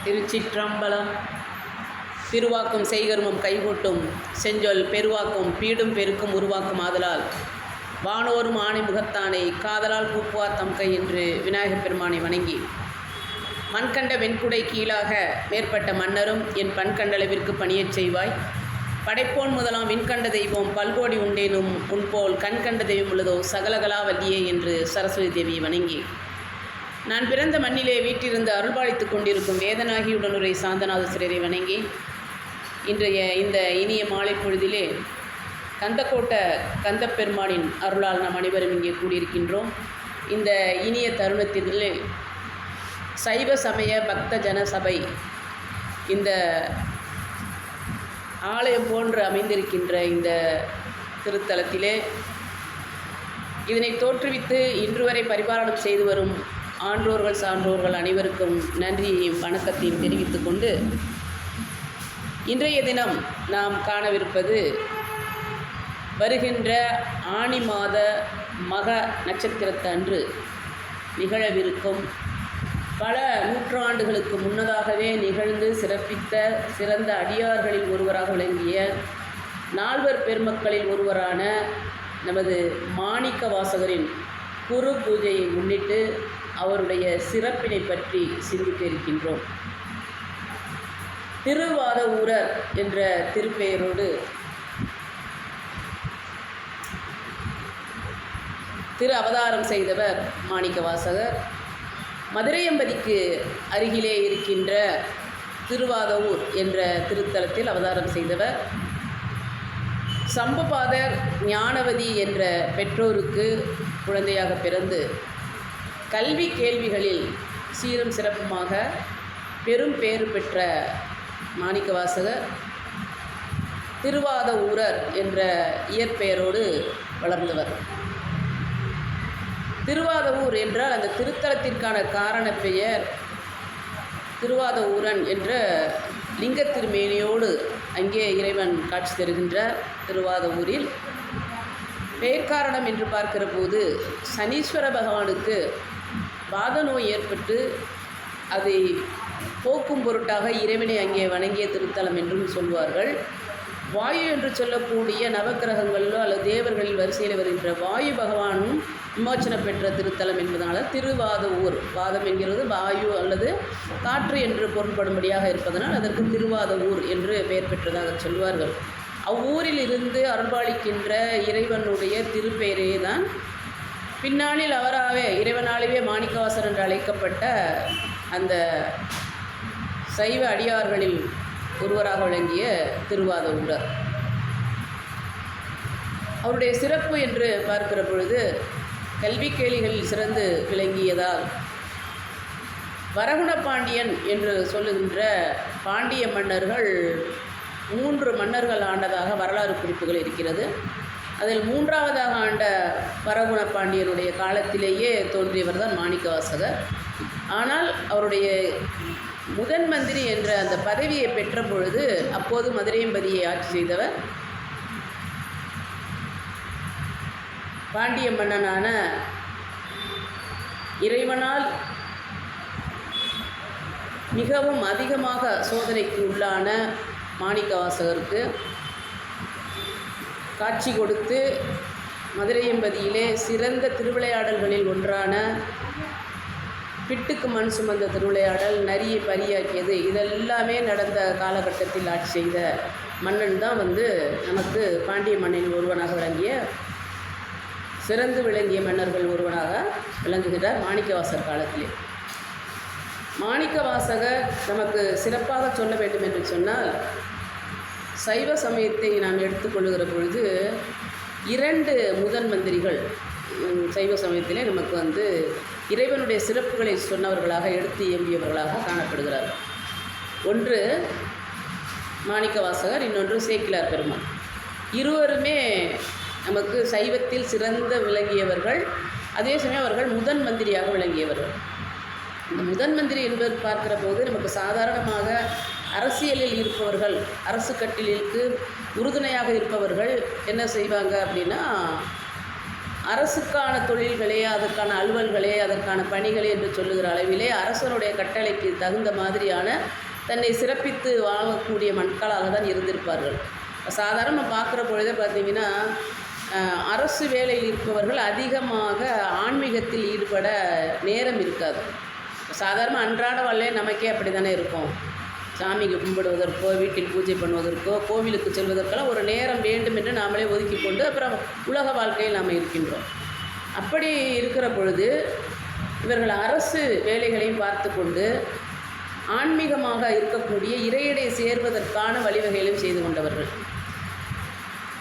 திருச்சிற்றம்பலம். திருவாக்கும் செய்கருமம் கைகூட்டும் செஞ்சொல் பெருவாக்கும் பீடும் பெருக்கும் உருவாக்கும் ஆதலால் வானோரும் ஆணை முகத்தானை காதலால் கூப்புவார் தம் கை என்று விநாயகப் பெருமானை வணங்கி, மண்கண்ட வெண்குடை கீழாக மேற்பட்ட மன்னரும் என் பண்கண்டளவிற்கு பணியச் செய்வாய். படைப்போன் முதலாம் விண்கண்ட தெய்வம் பல்கோடி உண்டேனும் உன்போல் கண்கண்ட தெய்வம் உள்ளதோ சகலகலா வல்லியே என்று சரஸ்வதி தேவியை வணங்கி, நான் பிறந்த மண்ணிலே வீட்டிலிருந்து அருள்பாலித்து கொண்டிருக்கும் வேதனாகியுடனுரை சாந்தநாதேஸ்வரரை வணங்கி, இன்றைய இந்த இனிய மாலை பொழுதிலே கந்தக்கோட்ட கந்தப்பெருமானின் அருளால் நாம் அனைவரும் இங்கே கூடியிருக்கின்றோம். இந்த இனிய தருணத்திலே சைவ சமய பக்த ஜனசபை இந்த ஆலயம் போன்று அமைந்திருக்கின்ற இந்த திருத்தலத்திலே இதனை தோற்றுவித்து இன்று வரை பரிபாலனம் செய்து வரும் ஆன்றோர்கள் சான்றோர்கள் அனைவருக்கும் நன்றியையும் வணக்கத்தையும் தெரிவித்துக் கொண்டு, இன்றைய தினம் நாம் காணவிருப்பது வருகின்ற ஆனி மாத மக நட்சத்திரத்தன்று நிகழவிருக்கும் பல நூற்றாண்டுகளுக்கு முன்னதாகவே நிகழ்ந்து சிறப்பித்த சிறந்த அடியார்களில் ஒருவராக விளங்கிய நால்வர் பெருமக்களில் ஒருவரான நமது மாணிக்க வாசகரின் குரு பூஜையை முன்னிட்டு அவருடைய சிறப்பினை பற்றி சிந்திக்க இருக்கின்றோம். திருவாத ஊரர் என்ற திருப்பெயரோடு திரு அவதாரம் செய்தவர் மாணிக்க வாசகர். மதுரையம்பதிக்கு அருகிலே இருக்கின்ற திருவாதவூர் என்ற திருத்தலத்தில் அவதாரம் செய்தவர். சம்புபாதர் ஞானவதி என்ற பெற்றோருக்கு குழந்தையாக பிறந்து கல்வி கேள்விகளில் சீரும் சிறப்புமாக பெரும் பேறு பெற்ற மாணிக்கவாசகர் திருவாத ஊரர் என்ற இயற்பெயரோடு வளர்ந்தவர். திருவாதவூர் என்றால் அந்த திருத்தலத்திற்கான காரண பெயர் திருவாத ஊரன் என்ற லிங்க திருமேனியோடு அங்கே இறைவன் காட்சி தருகின்றார். திருவாத ஊரில் பெயர் காரணம் என்று பார்க்கிற போது சனீஸ்வர பகவானுக்கு வாத நோய் ஏற்பட்டு அதை போக்கும் பொருட்டாக இறைவனை அங்கே வணங்கிய திருத்தலம் என்றும் சொல்வார்கள். வாயு என்று சொல்லக்கூடிய நவக்கிரகங்களிலோ அல்லது தேவர்களில் வரிசையில் வருகின்ற வாயு பகவானும் விமோச்சனம் பெற்ற திருத்தலம் என்பதனால் திருவாத ஊர், வாதம் என்கிறது வாயு அல்லது காற்று என்று பொருள்படும்படியாக இருப்பதனால் அதற்கு திருவாத ஊர் என்று பெயர் பெற்றதாக சொல்வார்கள். அவ்வூரில் இருந்து அருள்பாலிக்கின்ற இறைவனுடைய திருப்பெயரே தான் பின்னாளில் அவராகவே இறைவனாலேயே மாணிக்கவாசர் என்று அழைக்கப்பட்ட அந்த சைவ அடியார்களில் ஒருவராக விளங்கிய திருவாத ஊரர். அவருடைய சிறப்பு என்று பார்க்கிற பொழுது கல்வி கேளிகளில் சிறந்து விளங்கியதால் வரகுண பாண்டியன் என்று சொல்லுகின்ற பாண்டிய மன்னர்கள் 3 மன்னர்கள் ஆண்டதாக வரலாறு குறிப்புகள் இருக்கிறது. அதில் 3ஆவதாக ஆண்ட வரகுண பாண்டியனுடைய காலத்திலேயே தோன்றியவர் தான் மாணிக்கவாசகர். ஆனால் அவருடைய முதன் மந்திரி என்ற அந்த பதவியை பெற்ற பொழுது அப்போது மதுரையம்பதியை ஆட்சி செய்தவர் பாண்டிய மன்னனான இறைவனால் மிகவும் அதிகமாக சோதனைக்கு உள்ளான மாணிக்கவாசகருக்கு காட்சி கொடுத்து மதுரையம்பதியிலே சிறந்த திருவிளையாடல்களில் ஒன்றான பிட்டுக்கு மண் சுமந்த திருவிளையாடல், நரியை பரியாக்கியது, இதெல்லாமே நடந்த காலகட்டத்தில் ஆட்சி செய்த மன்னன் தான் நமக்கு பாண்டிய மன்னன் ஒருவனாக விளங்கிய சிறந்து விளங்கிய மன்னர்கள் ஒருவனாக விளங்குகிறார் மாணிக்கவாசகர் காலத்திலே. மாணிக்கவாசகர் நமக்கு சிறப்பாக சொல்ல வேண்டும் என்று சொன்னால், சைவ சமயத்தை நாம் எடுத்துக்கொள்ளுகிற பொழுது 2 முதன் மந்திரிகள் சைவ சமயத்திலே நமக்கு இறைவனுடைய சிறப்புகளை சொன்னவர்களாக எடுத்து இயம்பியவர்களாக காணப்படுகிறார்கள். ஒன்று மாணிக்கவாசகர், இன்னொன்று சேக்கிழார் பெருமான். இருவருமே நமக்கு சைவத்தில் சிறந்த விளங்கியவர்கள். அதே சமயம் அவர்கள் முதன் மந்திரியாக விளங்கியவர்கள். இந்த முதன் மந்திரி என்பது பார்க்கிற போது நமக்கு சாதாரணமாக அரசியலில் இருப்பவர்கள், அரசு கட்டிலுக்கு உறுதுணையாக இருப்பவர்கள் என்ன செய்வாங்க அப்படின்னா, அரசுக்கான தொழில்களே, அதற்கான அலுவல்களே, அதற்கான பணிகளே என்று சொல்லுகிற அளவிலே அரசனுடைய கட்டளைக்கு தகுந்த மாதிரியான தன்னை சிறப்பித்து வாழக்கூடிய மக்களாக தான் இருந்திருப்பார்கள். சாதாரண பார்க்குற பொழுதே பார்த்திங்கன்னா அரசு வேலையில் இருப்பவர்கள் அதிகமாக ஆன்மீகத்தில் ஈடுபட நேரம் இருக்காது. சாதாரண அன்றாட வாழ்வே நமக்கே அப்படி தானே இருக்கும். சாமிக்கு கும்பிடுவதற்கோ, வீட்டில் பூஜை பண்ணுவதற்கோ, கோவிலுக்கு செல்வதற்கெல்லாம் ஒரு நேரம் வேண்டும் என்று நாமளே ஒதுக்கி கொண்டு அப்புறம் உலக வாழ்க்கையில் நாம் இருக்கின்றோம். அப்படி இருக்கிற பொழுது இவர்கள் அரசு வேலைகளையும் பார்த்து கொண்டு ஆன்மீகமாக இருக்கக்கூடிய இறையடை சேர்வதற்கான வழிவகைகளையும் செய்து கொண்டவர்கள்.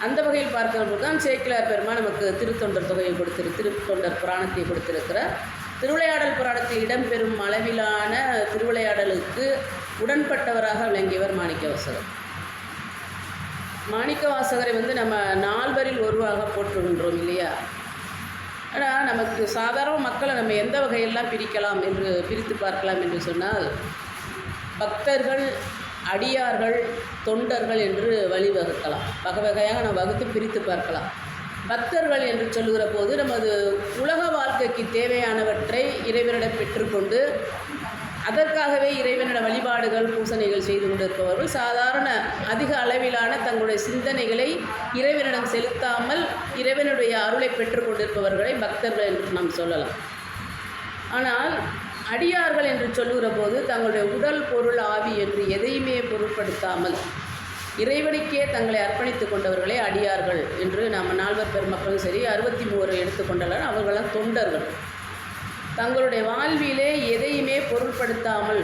அந்த வகையில் பார்க்கிறபோது தான் சேக்கிழார் பெருமான் நமக்கு திருத்தொண்டர் தொகையை திருத்தொண்டர் புராணத்தை கொடுத்திருக்கிறார். திருவிளையாடல் புராணத்தில் இடம்பெறும் அளவிலான திருவிளையாடலுக்கு உடன்பட்டவராக விளங்கியவர் மாணிக்கவாசகர். மாணிக்கவாசகரை நம்ம நால்வரில் ஒருவராக போற்றுகின்றோம் இல்லையா? ஆனால் நமக்கு சாதாரண மக்களை நம்ம எந்த வகையெல்லாம் பிரிக்கலாம் என்று பிரித்து பார்க்கலாம் என்று சொன்னால், பக்தர்கள், அடியார்கள், தொண்டர்கள் என்று வழிவகுக்கலாம். வகை வகையாக நம்ம வகுத்து பிரித்து பார்க்கலாம். பக்தர்கள் என்று சொல்லுகிற போது நமது உலக வாழ்க்கைக்கு தேவையானவற்றை இறைவனிடம் பெற்றுக்கொண்டு அதற்காகவே இறைவனிட வழிபாடுகள், பூசணைகள் செய்து கொண்டிருப்பவர்கள். சாதாரண அதிக அளவிலான தங்களுடைய சிந்தனைகளை இறைவனிடம் செலுத்தாமல் இறைவனுடைய அருளை பெற்று கொண்டிருப்பவர்களை பக்தர்கள் என்று நாம் சொல்லலாம். ஆனால் அடியார்கள் என்று சொல்லுகிற போது தங்களுடைய உடல், பொருள், ஆவி என்று எதையுமே பொருட்படுத்தாமல் இறைவனுக்கே தங்களை அர்ப்பணித்து கொண்டவர்களே அடியார்கள் என்று நாம் நால்வர் பெருமக்களும் சரி 63 எடுத்துக்கொண்டாலும் அவர்களாம் தொண்டர்கள். தங்களுடைய வாழ்விலே எதையுமே பொருட்படுத்தாமல்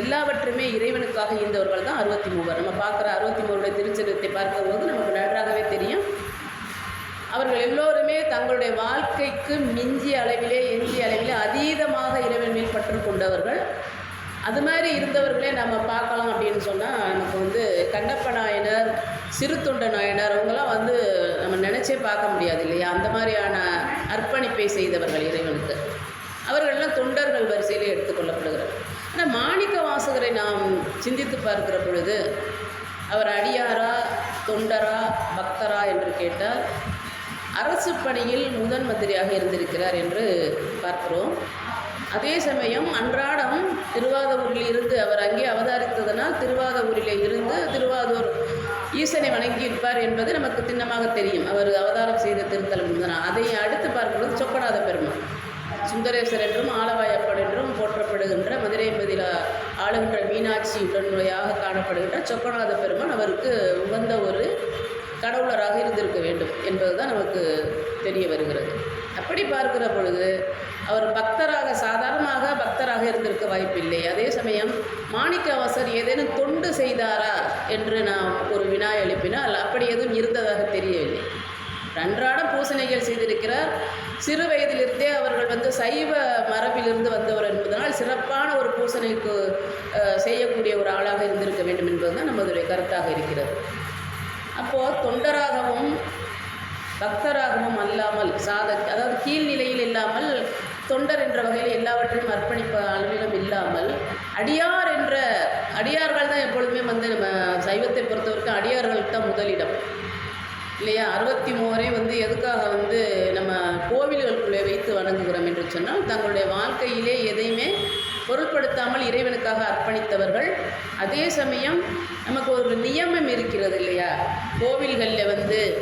எல்லாவற்றுமே இறைவனுக்காக இருந்தவர்கள் தான் 63. நம்ம பார்க்குற 63 திருச்சரித்தை பார்க்கும்போது நமக்கு நன்றாகவே தெரியும். அவர்கள் எல்லோருமே தங்களுடைய வாழ்க்கைக்கு மிஞ்சிய அளவிலே, எஞ்சிய அளவிலே அதீதமாக இறைவன் மேல் பற்று கொண்டவர்கள். அது மாதிரி இருந்தவர்களே நம்ம பார்க்கலாம் அப்படின்னு சொன்னால் நமக்கு கண்டப்ப நாயனர், சிறு தொண்ட நாயனர் அவங்களாம் நம்ம நினச்சே பார்க்க முடியாது இல்லையா? அந்த மாதிரியான அர்ப்பணிப்பை செய்தவர்கள் இறைவனுக்கு. அவர்களெல்லாம் தொண்டர்கள் வரிசையிலே எடுத்துக்கொள்ளப்படுகிறார். ஆனால் மாணிக்க வாசகரை நாம் சிந்தித்து பார்க்கிற பொழுது அவர் அடியாரா, தொண்டரா, பக்தரா என்று கேட்டால் அரசு பணியில் முதன் மந்திரியாக இருந்திருக்கிறார் என்று பார்க்கிறோம். அதே சமயம் அன்றாடம் திருவாதூரில் இருந்து அவர் அங்கே அவதரித்ததனால் திருவாதூரிலே இருந்து திருவாதூர் ஈசனை வணங்கியிருப்பார் என்பது நமக்கு திண்ணமாக தெரியும். அவர் அவதாரம் செய்த திருத்தலம் தான். அதை அடுத்து பார்க்கிறது சொக்கநாத பெருமான். சுந்தரேசர் என்றும் ஆலவாயப்பன் என்றும் போற்றப்படுகின்ற மதுரை பதில் ஆளுகின்ற மீனாட்சி உடனுடையாக காணப்படுகின்ற சொக்கநாத பெருமான் அவருக்கு உகந்த ஒரு கடவுளராக இருந்திருக்க வேண்டும் என்பதுதான் நமக்கு தெரிய வருகிறது. அப்படி பார்க்கிற பொழுது அவர் பக்தராக, சாதாரணமாக பக்தராக இருந்திருக்க வாய்ப்பில்லை. அதே சமயம் மாணிக்கவாசகர் ஏதேனும் தொண்டு செய்தாரா என்று நாம் ஒரு வினா எழுப்பினால் அப்படி எதுவும் இருந்ததாக தெரியவில்லை. அன்றாடம் பூசணைகள் செய்திருக்கிறார். சிறு வயதிலிருந்தே அவர்கள் சைவ மரபிலிருந்து வந்தவர் என்பதனால் சிறப்பான ஒரு பூசணைக்கு செய்யக்கூடிய ஒரு ஆளாக இருந்திருக்க வேண்டும் என்பதுதான் நமதுடைய கருத்தாக இருக்கிறது. அப்போது தொண்டராகவும் பக்தராகவும் அல்லாமல் அதாவது கீழ்நிலையில் இல்லாமல் தொண்டர் என்ற வகையில் எல்லாவற்றையும் அர்ப்பணிப்ப அளவிலும் இல்லாமல் அடியார்கள் தான் எப்பொழுதுமே நம்ம சைவத்தை பொறுத்தவரைக்கும் அடியார்களுக்கு தான் முதலிடம் இல்லையா? 63 எதுக்காக நம்ம கோவில்களுக்குள்ளே வைத்து வணங்குகிறோம் என்று சொன்னால் தங்களுடைய வாழ்க்கையிலே எதையுமே பொருட்படுத்தாமல் இறைவனுக்காக அர்ப்பணித்தவர்கள். அதே சமயம் நமக்கு ஒரு நியமம் இருக்கிறது இல்லையா? கோவில்களில்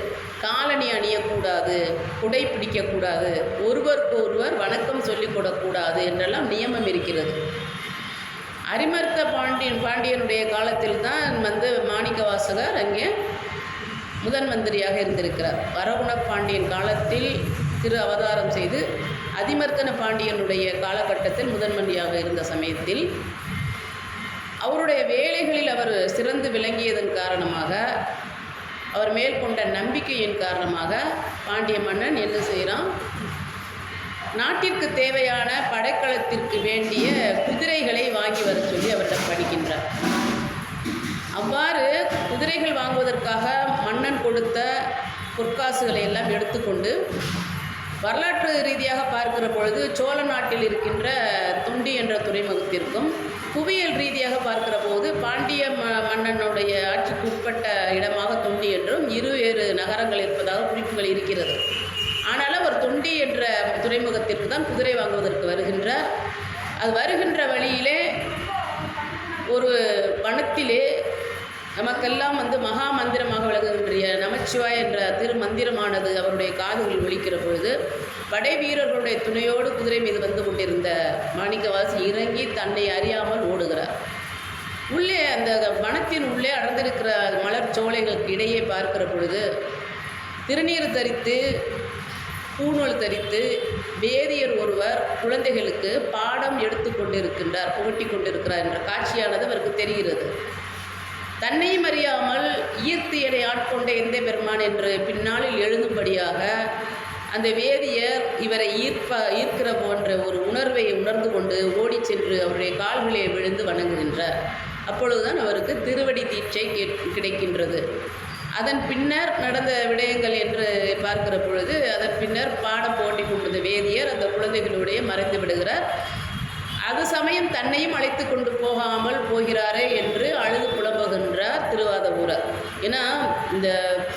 காலணி அணியக்கூடாது, குடை பிடிக்கக்கூடாது, ஒருவருக்கு ஒருவர் வணக்கம் சொல்லிக் கொள்ளக்கூடாது என்றெல்லாம் நியமம் இருக்கிறது. அரிமர்த்த பாண்டியனுடைய காலத்தில் தான் மாணிக்கவாசகர் அங்கே முதன் மந்திரியாக இருந்திருக்கிறார். வரகுண பாண்டியன் காலத்தில் திரு அவதாரம் செய்து அதிமர்த்தன பாண்டியனுடைய காலகட்டத்தில் முதன் மந்திரியாக இருந்த சமயத்தில் அவருடைய வேலைகளில் அவர் சிறந்து விளங்கியதன் காரணமாக, அவர் மேல் கொண்ட நம்பிக்கையின் காரணமாக பாண்டிய மன்னன் என்ன செய்கிறான்? நாட்டிற்கு தேவையான படைக்களத்திற்கு வேண்டிய குதிரைகளை வாங்கி வர சொல்லி அவரிடம் படிக்கின்றார். அவ்வாறு குதிரைகள் வாங்குவதற்காக மன்னன் கொடுத்த பொற்காசுகளை எல்லாம் எடுத்துக்கொண்டு வரலாற்று ரீதியாக பார்க்கிற பொழுது சோழ நாட்டில் இருக்கின்ற தொண்டி என்ற துறைமுகத்திற்கும், புவியியல் ரீதியாக பார்க்கிற போது பாண்டிய மன்னனுடைய ஆட்சிக்கு உட்பட்ட இடமாக தொண்டி என்றும் 2 நகரங்கள் இருப்பதாக குறிப்புகள் இருக்கிறது. ஆனாலும் அவர் தொண்டி என்ற துறைமுகத்திற்கு தான் குதிரை வாங்குவதற்கு வருகின்றார். அது வருகின்ற வழியிலே ஒரு வனத்திலே நமக்கெல்லாம் மகா மந்திரமாக விளங்குகின்ற நமச்சிவாய என்ற திருமந்திரமானது அவருடைய காதுகளில் ஒலிக்கிற பொழுது படை வீரர்களுடைய துணையோடு குதிரை மீது வந்து கொண்டிருந்த மாணிக்கவாசி இறங்கி தன்னை அறியாமல் ஓடுகிறார். உள்ளே அந்த வனத்தின் உள்ளே அடர்ந்திருக்கிற மலர் சோலைகளுக்கு இடையே பார்க்கிற பொழுது திருநீர் தரித்து பூநூல் தரித்து வேதியர் ஒருவர் குழந்தைகளுக்கு பாடம் எடுத்து கொண்டிருக்கின்றார், புகட்டி கொண்டிருக்கிறார் என்ற காட்சியானது அவருக்கு தெரிகிறது. தன்னையும் அறியாமல் ஈர்த்து என ஆட்கொண்ட எந்த பெருமான் என்று பின்னாளில் எழுதும்படியாக அந்த வேதியர் இவரை ஈர்க்கிற போன்ற ஒரு உணர்வை உணர்ந்து கொண்டு ஓடி சென்று அவருடைய கால்களே விழுந்து வணங்குகின்றார். அப்பொழுதுதான் அவருக்கு திருவடி தீட்சை கிடைக்கின்றது. அதன் பின்னர் நடந்த விடயங்கள் என்று பார்க்கிற பொழுது அதன் பின்னர் பாடம் போட்டி கொண்டது வேதியர் அந்த குழந்தைகளுடைய மறைந்து விடுகிறார். அது சமயம் தன்னையும் அழைத்து கொண்டு போகாமல் போகிறாரே என்று அழுது புலம்புகின்றார் திருவாதவூரர். ஏன்னா இந்த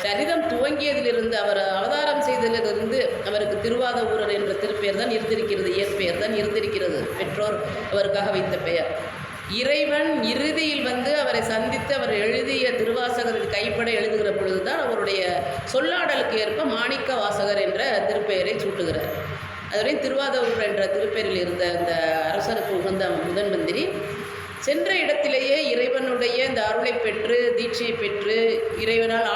சரிதம் துவங்கியதிலிருந்து அவர் அவதாரம் செய்ததிலிருந்து அவருக்கு திருவாதவூரர் என்ற திருப்பெயர் தான் இருந்திருக்கிறது, இயற்பெயர் தான் இருந்திருக்கிறது, பெற்றோர் அவருக்காக வைத்த பெயர். இறைவன் இறுதியில் அவரை சந்தித்து அவர் எழுதிய திருவாசகரின் கைப்பட எழுதுகிற பொழுதுதான் அவருடைய சொல்லாடலுக்கு ஏற்ப மாணிக்க வாசகர் என்ற திருப்பெயரை சூட்டுகிறார். அதுவரை திருவாதவூர் என்ற திருப்பெயரில் இருந்த அந்த அரசருக்கு உகந்த முதன் மந்திரி சென்ற இடத்திலேயே இறைவனுடைய இந்த அருளை பெற்று தீட்சையை பெற்று இறைவனால்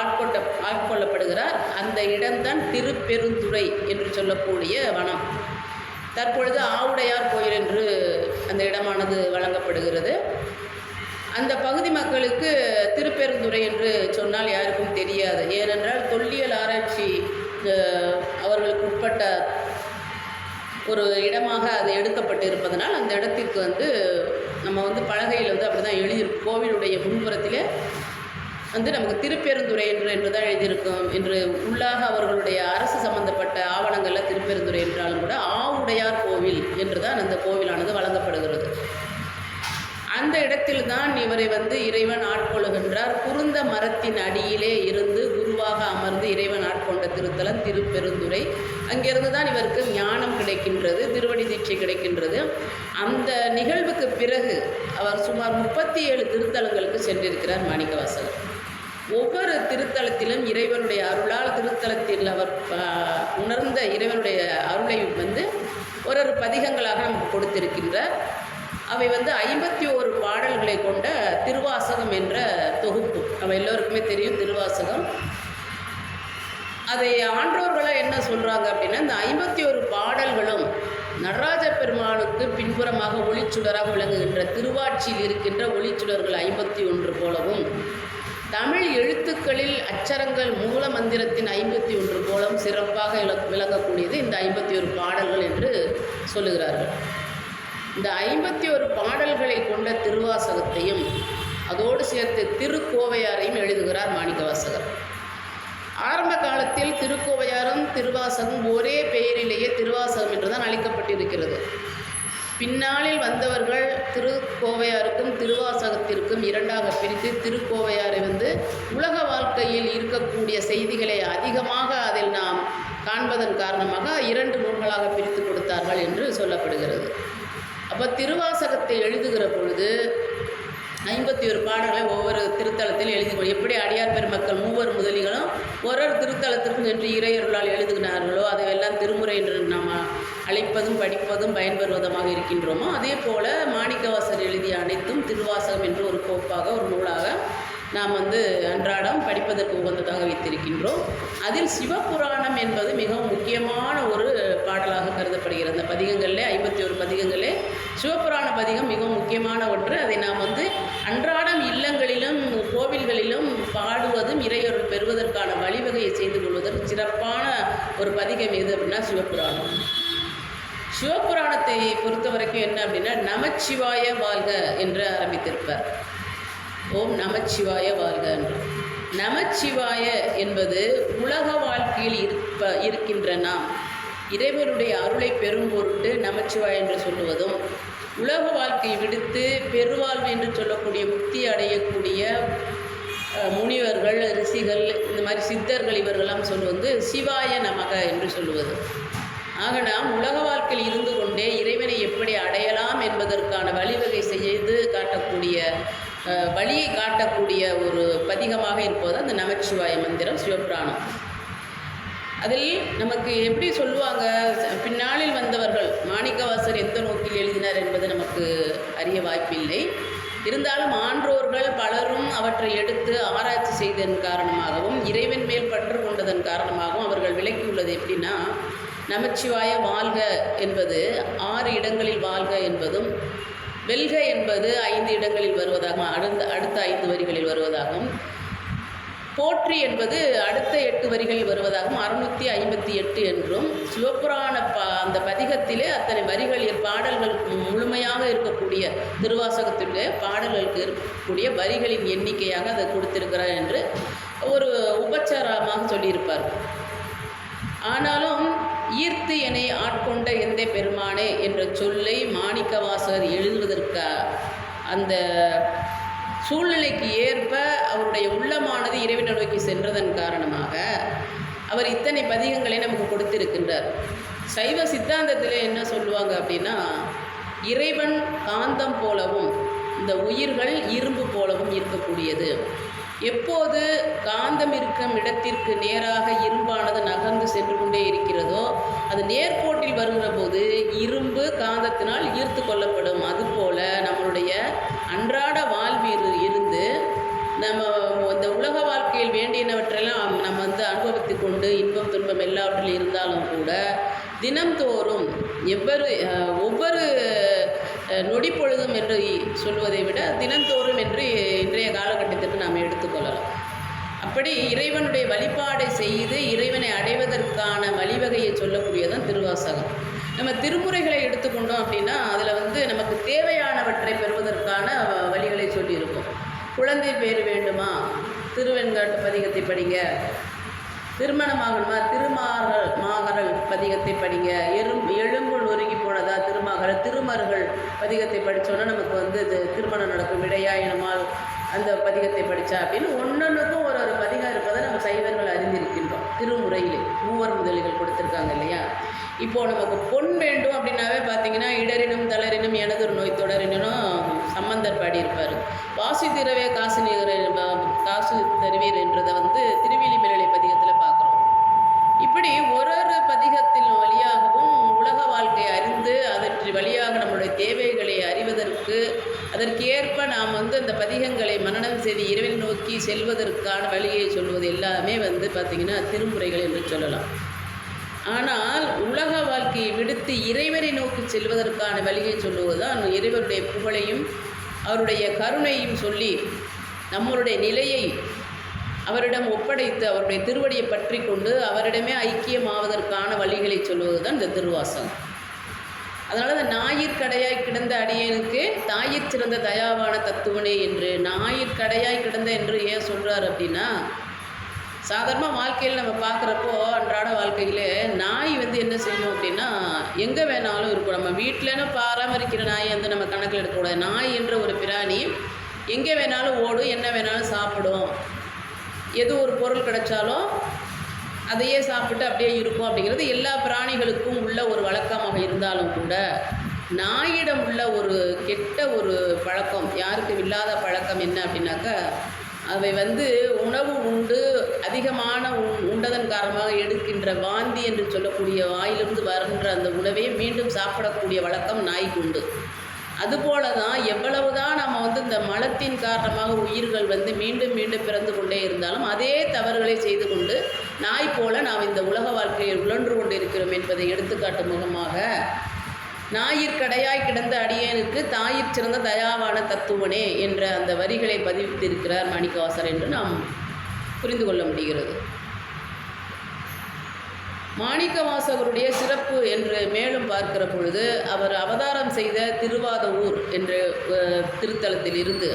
ஆட்கொள்ளப்படுகிறார். அந்த இடம்தான் திருப்பெருந்துறை என்று சொல்லக்கூடிய வனம். தற்பொழுது ஆவுடையார் கோயில் என்று அந்த இடமானது வழங்கப்படுகிறது. அந்த பகுதி மக்களுக்கு திருப்பெருந்துறை என்று சொன்னால் யாருக்கும் தெரியாது. ஏனென்றால் தொல்லியல் ஆராய்ச்சி அவர்களுக்கு உட்பட்ட ஒரு இடமாக அது எடுக்கப்பட்டு இருப்பதனால் அந்த இடத்திற்கு நம்ம பலகையில் அப்படி தான் எழுதியிருக்கும். கோவிலுடைய முன்புறத்திலே நமக்கு திருப்பெருந்துறை என்று தான் எழுதியிருக்கும் என்று உள்ளாக அவர்களுடைய அரசு சம்பந்தப்பட்ட ஆவணங்களில் திருப்பெருந்துறை என்றாலும் கூட ஆவுடையார் கோவில் என்று தான் அந்த கோவிலானது வழங்கப்படுகிறது. அந்த இடத்தில்தான் இவரை இறைவன் ஆட்கொள்ளுகின்றார். குருந்த மரத்தின் அடியிலே இருந்து குருவாக அமர்ந்து இறைவன் ஆட்கொண்ட திருத்தலம் திருப்பெருந்துறை. அங்கிருந்து தான் இவருக்கு ஞானம் கிடைக்கின்றது, திருவடி தீட்சை கிடைக்கின்றது. அந்த நிகழ்வுக்கு பிறகு அவர் சுமார் 37 திருத்தலங்களுக்கு சென்றிருக்கிறார் மாணிக்கவாசகர். ஒவ்வொரு திருத்தலத்திலும் இறைவனுடைய அருளால் திருத்தலத்தில் அவர் உணர்ந்த இறைவனுடைய அருளை ஒரு பதிகங்களாக நமக்கு கொடுத்திருக்கின்றார். அவை 51 பாடல்களை கொண்ட திருவாசகம் என்ற தொகுப்பு. அவை எல்லோருக்குமே தெரியும் திருவாசகம். அதை ஆன்றோர்களாக என்ன சொல்கிறாங்க அப்படின்னா, இந்த 51 பாடல்களும் நடராஜ பெருமானுக்கு பின்புறமாக ஒளிச்சுடராக விளங்குகின்ற திருவாட்சியில் இருக்கின்ற ஒளிச்சுடர்கள் 51 போலவும், தமிழ் எழுத்துக்களில் அச்சரங்கள் மூல மந்திரத்தின் 51 போலவும் சிறப்பாக விளங்கக்கூடியது இந்த 51 பாடல்கள் என்று சொல்லுகிறார்கள். இந்த 51 பாடல்களை கொண்ட திருவாசகத்தையும் அதோடு சேர்த்து திருக்கோவையாரையும் எழுதுகிறார் மாணிக்கவாசகர். ஆரம்ப காலத்தில் திருக்கோவையாரும் திருவாசகம் ஒரே பெயரிலேயே திருவாசகம் என்றுதான் அழைக்கப்பட்டிருக்கிறது. பின்னாளில் வந்தவர்கள் திருக்கோவையாருக்கும் திருவாசகத்திற்கும் இரண்டாக பிரித்து திருக்கோவையாரை உலக வாழ்க்கையில் இருக்கக்கூடிய செய்திகளை அதிகமாக அதில் நாம் காண்பதன் காரணமாக 2 நூல்களாக பிரித்து கொடுத்தார்கள் என்று சொல்லப்படுகிறது. அப்போ திருவாசகத்தை எழுதுகிற பொழுது 51 பாடல்களை ஒவ்வொரு திருத்தலத்தில் எழுதி, எப்படி அடியார் பெருமக்கள் 3 முதலிகளும் ஒரு திருத்தலத்திற்கும் சென்று இறையருளால் எழுதுகிறார்களோ அதையெல்லாம் திருமுறை என்று நாம் அழைப்பதும் படிப்பதும் பயன்பெறுவதமாக இருக்கின்றோமோ, அதே போல் மாணிக்கவாசகர் எழுதிய அனைத்தும் திருவாசகம் என்று ஒரு கோப்பாக ஒரு நூலாக நாம் அன்றாடம் படிப்பதற்கு உகந்ததாக வைத்திருக்கின்றோம். அதில் சிவபுராணம் என்பது மிகவும் முக்கியமான ஒரு பாடலாக கருதப்படுகிறது. அந்த பதிகங்களில் 51 பதிகங்களே சிவபுராண பதிகம் மிகவும் முக்கியமான ஒன்று. அதை நாம் அன்றாடம் இல்லங்களிலும் கோவில்களிலும் பாடுவதும் இறையொருள் பெறுவதற்கான வழிவகையை செய்து கொள்வதற்கு சிறப்பான ஒரு பதிகம் எது அப்படின்னா சிவபுராணம். சிவபுராணத்தை பொறுத்த வரைக்கும் என்ன அப்படின்னா, நமச்சிவாய வாழ்க என்று ஆரம்பித்திருப்பார். ஓம் நமச்சிவாய வாழ்க என்று. நமச்சிவாய என்பது உலக வாழ்க்கையில் இருக்கின்ற நாம் இறைவனுடைய அருளை பெறும் பொருட்டு நமச்சிவாய என்று சொல்லுவதும், உலக வாழ்க்கையை விடுத்து பெருவாழ்வு என்று சொல்லக்கூடிய முக்தி அடையக்கூடிய முனிவர்கள், ரிஷிகள், இந்த மாதிரி சித்தர்கள் இவர்களெல்லாம் சொல்லுவது சிவாய நமக என்று சொல்லுவது. ஆக நாம் உலக வாழ்க்கையில் இருந்து கொண்டே இறைவனை எப்படி அடையலாம் என்பதற்கான வழிவகை செய்து காட்டக்கூடிய வழியை காட்டக்கூடிய ஒரு பதிகமாக இருப்பது அந்த நமச்சிவாய மந்திரம், சிவபுராணம். அதில் நமக்கு எப்படி சொல்லுவாங்க, பின்னாளில் வந்தவர்கள் மாணிக்கவாசர் எந்த நோக்கில் எழுதினார் என்பது நமக்கு அறிய வாய்ப்பில்லை. இருந்தாலும் ஆன்றோர்கள் பலரும் அவற்றை எடுத்து ஆராய்ச்சி செய்ததன் காரணமாகவும் இறைவன் மேல் பற்று கொண்டதன் காரணமாகவும் அவர்கள் விளக்கியுள்ளது எப்படின்னா, நமச்சிவாய வாழ்க என்பது 6 இடங்களில் வாழ்க என்பதும், வெல்க என்பது 5 இடங்களில் வருவதாகவும், அடுத்த 5 வரிகளில் வருவதாகவும், போற்றி என்பது அடுத்த 8 வரிகளில் வருவதாகவும் 658 என்றும், சிவபுராண அந்த பதிகத்திலே அத்தனை வரிகள் பாடல்கள் முழுமையாக இருக்கக்கூடிய திருவாசகத்திலே பாடல்களுக்கு இருக்கக்கூடிய வரிகளின் எண்ணிக்கையாக அதை கொடுத்திருக்கிறார் என்று ஒரு உபச்சாரமாக சொல்லியிருப்பார். ஆனாலும் ஈர்த்து என்னை ஆட்கொண்ட எந்தை பெருமானே என்ற சொல்லை மாணிக்கவாசகர் எழுதுவதற்கு அந்த சூழ்நிலைக்கு ஏற்ப அவருடைய உள்ளமானது இறைவனை நோக்கி சென்றதன் காரணமாக அவர் இத்தனை பதிகங்களை நமக்கு கொடுத்திருக்கின்றார். சைவ சித்தாந்தத்தில் என்ன சொல்லுவாங்க அப்படின்னா, இறைவன் காந்தம் போலவும் இந்த உயிர்கள் இரும்பு போலவும் இருக்கக்கூடியது. எப்போது காந்தம் இருக்கும் இடத்திற்கு நேராக இரும்பானது நகர்ந்து சென்று கொண்டே இருக்கிறதோ, அது நேர்கோட்டில் வருகிற போது இரும்பு காந்தத்தினால் ஈர்த்து கொள்ளப்படும். அதுபோல நம்மளுடைய அன்றாட வாழ்வில் இருந்து நம்ம இந்த உலக வாழ்க்கையில் வேண்டியனவற்றெல்லாம் நம்ம அனுபவித்து கொண்டு இன்பம் துன்பம் எல்லாவற்றிலும் இருந்தாலும் கூட தினம்தோறும் ஒவ்வொரு நொடி பொழுதும் என்று சொல்வதை விட தினந்தோறும் என்று இன்றைய காலகட்டத்திற்கு நாம் எடுத்துக்கொள்ளலாம். அப்படி இறைவனுடைய வழிபாடை செய்து இறைவனை அடைவதற்கான வழிவகையை சொல்லக்கூடியதான் திருவாசகம். நம்ம திருமுறைகளை எடுத்துக்கொண்டோம் அப்படின்னா அதில் நமக்கு தேவையானவற்றை பெறுவதற்கான வழிகளை சொல்லியிருக்கும். குழந்தை பேர் வேண்டுமா, திருவெண்காட்டு பதிகத்தை படிங்க. திருமணமாகணுமா, திருமாகரல் பதிகத்தை படிங்க. எலும்பு நொறுங்கி போனதா, திருமருகள் பதிகத்தை படித்தோன்னா நமக்கு இது திருமணம் நடக்கும். விடையாயினமால் அந்த பதிகத்தை படித்தா அப்படின்னு ஒன்றொன்றுக்கும் ஒரு பதிகம் இருப்பதை நம்ம சைவர்கள் அறிந்திருக்கின்றோம். திருமுறையிலே 3 முதலிகள் கொடுத்துருக்காங்க இல்லையா. இப்போது நமக்கு பொன் வேண்டும் அப்படின்னாவே பார்த்தீங்கன்னா, இடரினும் தளரினும் எனதொரு நோய் தொடரினும் சம்பந்தர் பாடியிருப்பார். வாசி திரவே காசு தருவீர் என்றதை திருவிழிமிரலை பதிகத்தில் பார்க்குறோம். இப்படி ஒரு பதிகத்தின் வழியாகவும் உலக வாழ்க்கையை அறிந்து அதற்கு வழியாக நம்மளுடைய தேவைகளை அறிவதற்கு அதற்கு ஏற்ப நாம் அந்த பதிகங்களை மனனம் செய்து இறைவனை நோக்கி செல்வதற்கான வழியை சொல்வது எல்லாமே பார்த்திங்கன்னா திருமுறைகள் என்று சொல்லலாம். ஆனால் உலக வாழ்க்கையை விடுத்து இறைவனை நோக்கி செல்வதற்கான வழியை சொல்லுவதுதான் இறைவனுடைய புகழையும் அவருடைய கருணையும் சொல்லி நம்மளுடைய நிலையை அவரிடம் ஒப்படைத்து அவருடைய திருவடியை பற்றி கொண்டு அவரிடமே ஐக்கியமாவதற்கான வழிகளை சொல்லுவது தான் இந்த திருவாசகம். அதனால் அந்த ஞாயிற்கடையாய் கிடந்த அடியனுக்கு தாயிற் சிறந்த தயாவான தத்துவனே என்று ஞாயிற்கடையாய் கிடந்த என்று ஏன் சொல்கிறார் அப்படின்னா, சாதாரணமாக வாழ்க்கையில் நம்ம பார்க்குறப்போ அன்றாட வாழ்க்கையில் நாய் என்ன செய்யும் அப்படின்னா எங்கே வேணாலும் இருக்கும். நம்ம வீட்டிலன்னு பராமரிக்கிற நாய் நம்ம கணக்கில் எடுக்கக்கூடாது. நாய் என்ற ஒரு பிராணி எங்கே வேணாலும் ஓடும், என்ன வேணாலும் சாப்பிடும். எது ஒரு பொருள் கிடைச்சாலும் அதையே சாப்பிட்டு அப்படியே இருக்கும். அப்படிங்கிறது எல்லா பிராணிகளுக்கும் உள்ள ஒரு வழக்கமாக இருந்தாலும் கூட நாயிடம் உள்ள ஒரு கெட்ட ஒரு பழக்கம், யாருக்கும் இல்லாத பழக்கம் என்ன அப்படின்னாக்கா, அவை உணவு உண்டு அதிகமான உண்டதன் காரணமாக எடுக்கின்ற வாந்தி என்று சொல்லக்கூடிய வாயிலிருந்து வருகின்ற அந்த உணவை மீண்டும் சாப்பிடக்கூடிய வழக்கம் நாய்க்கு உண்டு. அதுபோல தான் எவ்வளவுதான் நம்ம இந்த மலத்தின் காரணமாக உயிர்கள் மீண்டும் மீண்டும் பிறந்து கொண்டே இருந்தாலும் அதே தவறுகளை செய்து கொண்டு நாய் போல நாம் இந்த உலக வாழ்க்கையை உழன்று கொண்டு இருக்கிறோம் என்பதை எடுத்துக்காட்டும் முகமாக ஞாயிற்கடையாய் கிடந்த அடியனுக்கு தாயிற் சிறந்த தயாவான தத்துவனே என்ற அந்த வரிகளை பதிவிட்டிருக்கிறார் மாணிக்கவாசர் என்று நாம் புரிந்து கொள்ள முடிகிறது. மாணிக்கவாசகருடைய சிறப்பு என்று மேலும் பார்க்கிற பொழுது, அவர் அவதாரம் செய்த திருவாதவூர் என்ற திருத்தலத்தில் இருந்து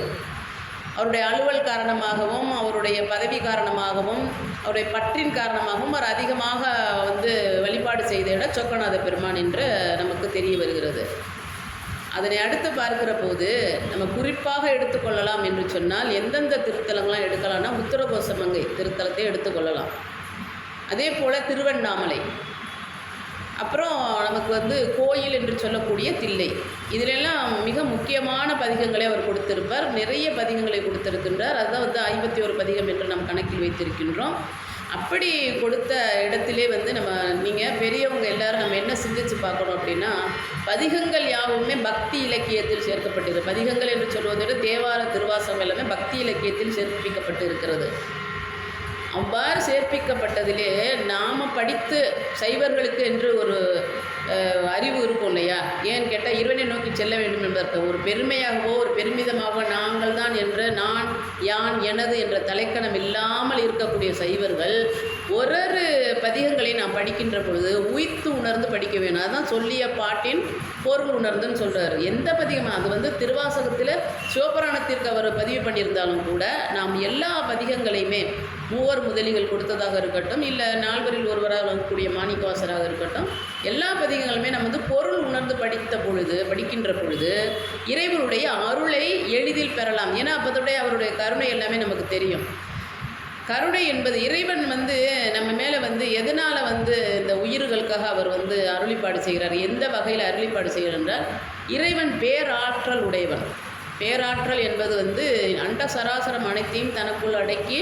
அவருடைய அலுவல் காரணமாகவும் அவருடைய பதவி காரணமாகவும் அவருடைய பற்றின் காரணமாகவும் அவர் அதிகமாக வழிபாடு செய்த இடம் சொக்கநாத பெருமான் என்று நமக்கு தெரிய வருகிறது. அதனை அடுத்து பார்க்கிற போது நம்ம குறிப்பாக எடுத்துக்கொள்ளலாம் என்று சொன்னால் எந்தெந்த திருத்தலங்களாம் எடுக்கலாம்னா உத்தரகோசமங்கை திருத்தலத்தை எடுத்துக்கொள்ளலாம். அதே போல் திருவண்ணாமலை, அப்புறம் நமக்கு கோயில் என்று சொல்லக்கூடிய தில்லை, இதிலெல்லாம் மிக முக்கியமான பதிகங்களை அவர் கொடுத்திருப்பார். நிறைய பதிகங்களை கொடுத்திருக்கின்றார். அதுதான் 51 பதிகம் என்று நாம் கணக்கில் வைத்திருக்கின்றோம். அப்படி கொடுத்த இடத்திலே நீங்கள் பெரியவங்க எல்லாரும் நம்ம என்ன சிந்திச்சு பார்க்கணும் அப்படின்னா, பதிகங்கள் யாவுமே பக்தி இலக்கியத்தில் சேர்க்கப்பட்டிருக்கு. பதிகங்கள் என்று சொல்வதை விட தேவார திருவாசகம் எல்லாமே பக்தி இலக்கியத்தில் சேர்ப்பிக்கப்பட்டு இருக்கிறது. அவ்வாறு சேர்ப்பிக்கப்பட்டதிலே நாம் படித்து சைவர்களுக்கு என்று ஒரு அறிவு இருக்கும் இல்லையா? ஏன்னு கேட்டால் இறைவனை நோக்கி செல்ல வேண்டும் என்பதற்கு ஒரு பெருமையாகவோ ஒரு பெருமிதமாகவோ நாங்கள் தான் என்ற நான் யான் எனது என்ற தலைக்கணம் இல்லாமல் இருக்கக்கூடிய சைவர்கள் ஒரு பதிகங்களை நாம் படிக்கின்ற பொழுது உய்த்து உணர்ந்து படிக்க வேணும். அதுதான் சொல்லிய பாட்டின் பொருள் உணர்ந்துன்னு சொல்கிறார். எந்த பதிகமாக அது திருவாசகத்தில் சிவபுராணத்திற்கு அவர் பதிவு பண்ணியிருந்தாலும் கூட நாம் எல்லா பதிகங்களையுமே மூவர் முதலிகள் கொடுத்ததாக இருக்கட்டும், இல்லை நால்வரில் ஒருவராக இருக்கக்கூடிய மாணிக்கவாசராக இருக்கட்டும், எல்லா பதிகங்களுமே நம்ம பொருள் உணர்ந்து படிக்கின்ற பொழுது இறைவனுடைய அருளை எளிதில் பெறலாம். ஏன்னா அப்போதுடைய அவருடைய கருணை எல்லாமே நமக்கு தெரியும். கருணை என்பது இறைவன் நம்ம மேலே எதனால் இந்த உயிர்களுக்காக அவர் அருளிப்பாடு செய்கிறார், எந்த வகையில் அருளிப்பாடு செய்கிறார் என்றால் இறைவன் பேராற்றல் உடையவன். பேராற்றல் என்பது அண்ட சராசரம் அனைத்தையும் தனக்குள் அடக்கி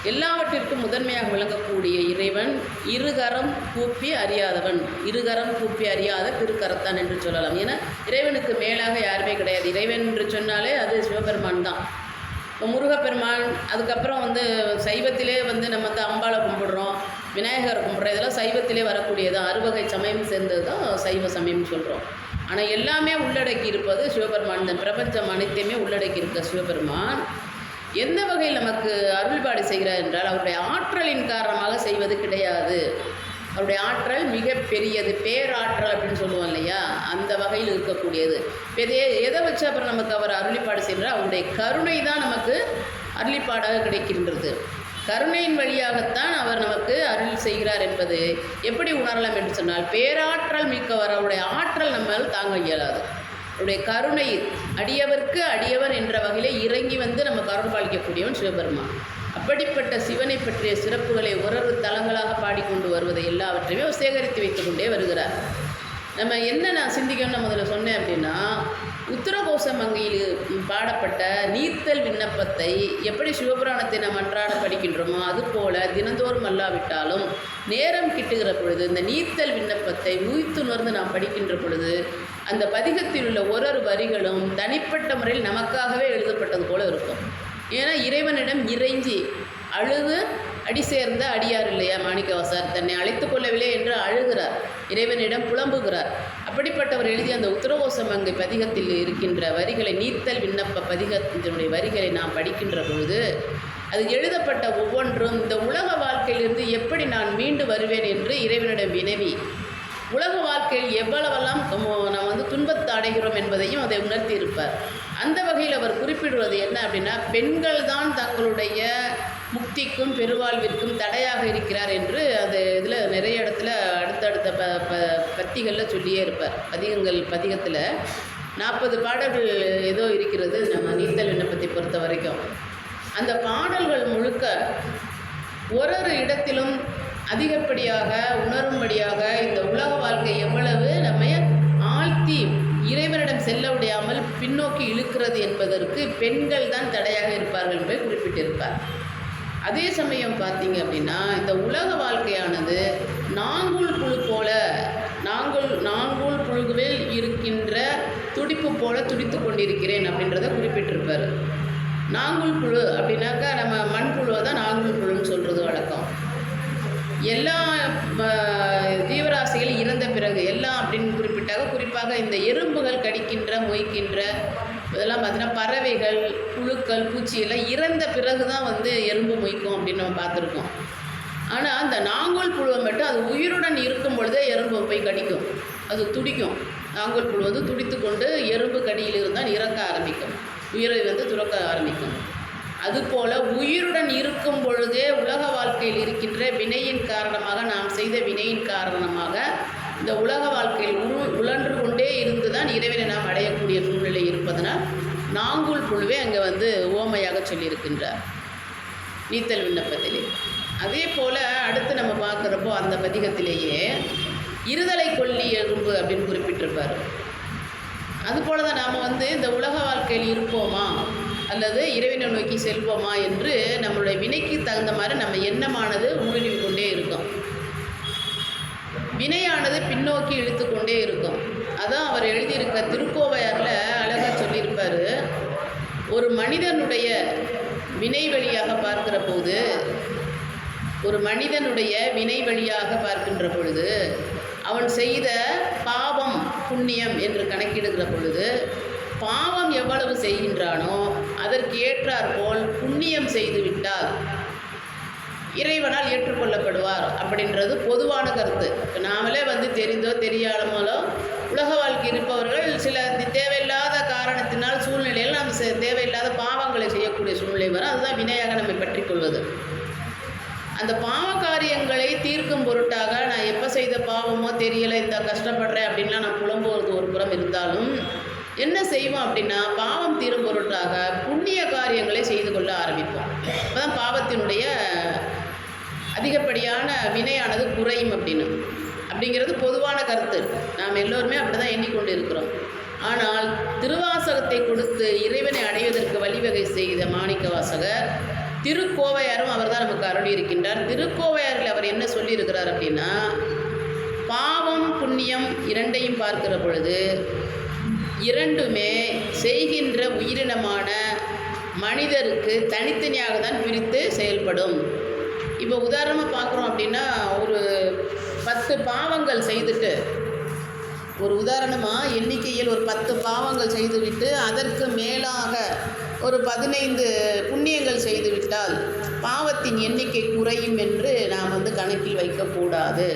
எல்லாவற்றிற்கும் முதன்மையாக விளங்கக்கூடிய இறைவன் இருகரம் கூப்பி அறியாதவன், இருகரம் கூப்பி அறியாத திருக்கரத்தான் என்று சொல்லலாம். ஏன்னா இறைவனுக்கு மேலாக யாருமே கிடையாது. இறைவன் என்று சொன்னாலே அது சிவபெருமான் தான். இப்போ முருகப்பெருமான், அதுக்கப்புறம் சைவத்திலே நம்ம அம்பாளை கும்பிடுறோம், விநாயகரை கும்பிட்றோம், இதெல்லாம் சைவத்திலே வரக்கூடியதான். 6 வகை சமயம் சேர்ந்தது தான் சைவ சமயம்னு சொல்கிறோம். ஆனால் எல்லாமே உள்ளடக்கி இருப்பது சிவபெருமான் தான். பிரபஞ்சம் அனைத்தையுமே உள்ளடக்கி இருக்க சிவபெருமான் எந்த வகையில் நமக்கு அருள்பாடு செய்கிறார் என்றால் அவருடைய ஆற்றலின் காரணமாக செய்வது கிடையாது. அவருடைய ஆற்றல் மிக பெரியது, பேராற்றல் அப்படின்னு சொல்லுவோம் இல்லையா, அந்த வகையில் இருக்கக்கூடியது. எதை வச்சு அப்புறம் நமக்கு அவர் அருளிப்பாடு செய்கிறார்? அவருடைய கருணை தான் நமக்கு அருளிப்பாடாக கிடைக்கின்றது. கருணையின் வழியாகத்தான் அவர் நமக்கு அருள் செய்கிறார் என்பது எப்படி உணரலாம் என்று சொன்னால், பேராற்றல் மிக்கவர், அவருடைய ஆற்றல் நம்மால் தாங்க இயலாது. அவருடைய கருணை அடியவர்க்கு அடியவன் என்ற வகையிலே இறங்கி நமக்கு அருள் பாலிக்கக்கூடியவன் சிவபெருமான். அப்படிப்பட்ட சிவனை பற்றிய சிறப்புகளை ஒரு தலங்களாக பாடிக்கொண்டு வருவதை எல்லாவற்றையுமே அவர் சேகரித்து வைத்து கொண்டே வருகிறார். நம்ம என்ன நான் சிந்திக்கணும்னு முதல்ல சொன்னேன் அப்படின்னா, உத்தரகோசமங்கையில் பாடப்பட்ட நீர்த்தல் விண்ணப்பத்தை எப்படி சிவபுராணத்தை நாம் அன்றாட படிக்கின்றோமோ அதுபோல் தினந்தோறும் அல்லாவிட்டாலும் நேரம் கிட்டுகிற பொழுது இந்த நீர்த்தல் விண்ணப்பத்தை உய்த்துணர்ந்து நாம் படிக்கின்ற பொழுது அந்த பதிகத்தில் உள்ள ஒரு வரிகளும் தனிப்பட்ட முறையில் நமக்காகவே எழுதப்பட்டது போல இருக்கும். ஏன்னா இறைவனிடம் இறைஞ்சி அழுது அடி சேர்ந்த அடியார் இல்லையா மாணிக்கவாசர், தன்னை அழைத்து கொள்ளவில்லை என்று அழுகிறார், இறைவனிடம் புலம்புகிறார். அப்படிப்பட்டவர் எழுதிய அந்த உத்தரகோசமங்கை பதிகத்தில் இருக்கின்ற வரிகளை, நீர்த்தல் விண்ணப்ப பதிகத்தினுடைய வரிகளை நாம் படிக்கின்ற பொழுது அது எழுதப்பட்ட ஒவ்வொன்றும் இந்த உலக வாழ்க்கையிலிருந்து எப்படி நான் மீண்டு வருவேன் என்று இறைவனிடம் வினவி உலக வாழ்க்கையில் எவ்வளவெல்லாம் நாம் துன்பத்தை அடைகிறோம் என்பதையும் அதை உணர்த்தி இருப்பார். அந்த வகையில் அவர் குறிப்பிடுவது என்ன அப்படின்னா, பெண்கள் தான் தங்களுடைய முக்திக்கும் பெருவாழ்விற்கும் தடையாக இருக்கிறார் என்று அது இதில் நிறைய இடத்துல அடுத்தடுத்த பத்திகளில் சொல்லியே இருப்பார். பதிகத்தில் 40 பாடல்கள் ஏதோ இருக்கிறது நம்ம நீர்த்தல் விண்ணப்பத்தை பொறுத்த வரைக்கும். அந்த பாடல்கள் முழுக்க ஒரு இடத்திலும் அதிகப்படியாக உணரும்படியாக இந்த உலக வாழ்க்கை எவ்வளவு நம்மை ஆழ்த்தி இறைவனிடம் செல்ல விடாமல் பின்னோக்கி இழுக்கிறது என்பதற்கு பெண்கள் தான் தடையாக இருப்பார்கள் என்பதை குறிப்பிட்டிருப்பார். அதே சமயம் பார்த்தீங்க அப்படின்னா, இந்த உலக வாழ்க்கையானது நாங்கூல் புழு போல, நாங்கூல் புழுவில் இருக்கின்ற துடிப்பு போல துடித்து கொண்டிருக்கிறேன் அப்படின்றத குறிப்பிட்டிருப்பார். நாங்கூல் புழு அப்படின்னாக்கா நம்ம மண்புழுவை தான் நாங்கூல் புழுன்னு சொல்கிறது வழக்கம். எல்லா ஜீவராசிகள் இறந்த பிறகு எல்லாம் அப்படின்னு குறிப்பாக இந்த எறும்புகள் கடிக்கின்ற மொய்க்கின்ற இதெல்லாம் பார்த்தீங்கன்னா பறவைகள் புழுக்கள் பூச்சியெல்லாம் இறந்த பிறகு தான் எறும்பு மொய்க்கும் அப்படின்னு நம்ம பார்த்துருக்கோம். ஆனால் அந்த நாங்கூல் புழுவை மட்டும் அது உயிருடன் இருக்கும் பொழுதே எறும்பு போய் கடிக்கும், அது துடிக்கும். நாங்கூல் புழு துடித்து கொண்டு எறும்பு கடியில் இருந்தால் இறக்க ஆரம்பிக்கும், உயிரை துறக்க ஆரம்பிக்கும். அதுபோல் உயிருடன் இருக்கும் பொழுதே உலக வாழ்க்கையில் இருக்கின்ற வினையின் காரணமாக, நாம் செய்த வினையின் காரணமாக இந்த உலக வாழ்க்கையில் உழன்று கொண்டே இருந்து தான் இறைவனை நாம் அடையக்கூடிய சூழ்நிலை இருப்பதனால் நாங்குல் புழுவே அங்கே வந்து ஓமையாக சொல்லியிருக்கின்றார் நீத்தல் விண்ணப்பத்திலே. அதே போல் அடுத்து நம்ம பார்க்குறப்போ அந்த பதிகத்திலேயே இருதலை கொல்லி எறும்பு அப்படின்னு குறிப்பிட்டிருப்பார். அதுபோல தான் நாம் வந்து இந்த உலக வாழ்க்கையில் இருப்போமா அல்லது இறைவனை நோக்கி செல்வோமா என்று நம்மளுடைய வினைக்கு தகுந்த மாதிரி நம்ம எண்ணமானது ஊடுருவி கொண்டே இருக்கும். வினையானது பின்னோக்கி இழுத்து கொண்டே இருக்கும். அதான் அவர் எழுதியிருக்க திருக்கோவையாரில் அழகாக சொல்லியிருப்பார். ஒரு மனிதனுடைய வினை வழியாக பார்க்கிற போது, ஒரு மனிதனுடைய வினை வழியாக பார்க்கின்ற பொழுது அவன் செய்த பாவம் புண்ணியம் என்று கணக்கிடுகிற பொழுது பாவம் எவ்வளவு செய்கின்றானோ அதற்கு ஏற்றாற்போல் புண்ணியம் செய்துவிட்டால் இறைவனால் ஏற்றுக்கொள்ளப்படுவார் அப்படின்றது பொதுவான கருத்து. இப்போ நாமளே வந்து தெரிந்தோ தெரியாமலோ உலக வாழ்க்கை இருப்பவர்கள் சில தேவையில்லாத காரணத்தினால் சூழ்நிலையில் நாம் தேவையில்லாத பாவங்களை செய்யக்கூடிய சூழ்நிலை வரும். அதுதான் வினையாக நம்மை பற்றி கொள்வது. அந்த பாவ காரியங்களை தீர்க்கும் பொருட்டாக நான் எப்போ செய்த பாவமோ தெரியலை, இந்த கஷ்டப்படுறேன் அப்படின்லாம் நான் புலம்புவது ஒரு புறம் இருந்தாலும் என்ன செய்வோம் அப்படின்னா பாவம் தீரும் பொருட்டாக புண்ணிய காரியங்களை செய்து கொள்ள ஆரம்பிப்போம். அப்போ தான் பாவத்தினுடைய அதிகப்படியான வினையானது குறையும் அப்படிங்கிறது பொதுவான கருத்து. நாம் எல்லோருமே அப்படி தான் எண்ணிக்கொண்டு இருக்கிறோம். ஆனால் திருவாசகத்தை கொடுத்து இறைவனை அடைவதற்கு வழிவகை செய்த மாணிக்க வாசகர் திருக்கோவையாரும் அவர் தான் நமக்கு அருளி இருக்கின்றார். திருக்கோவையாரில் அவர் என்ன சொல்லியிருக்கிறார் அப்படின்னா, பாவம் புண்ணியம் இரண்டையும் பார்க்கிற பொழுது இரண்டுமே செய்கின்ற உயிரினமான மனிதருக்கு தனித்தனியாக தான் பிரித்து செயல்படும். இப்போ உதாரணமாக பார்க்குறோம் அப்படின்னா, ஒரு 10 பாவங்கள் செய்துட்டு, ஒரு உதாரணமாக எண்ணிக்கையில் ஒரு 10 பாவங்கள் செய்துவிட்டு அதற்கு மேலாக ஒரு 15 புண்ணியங்கள் செய்துவிட்டால் பாவத்தின் எண்ணிக்கை குறையும் என்று நாம் வந்து கணக்கில் வைக்கக்கூடாது.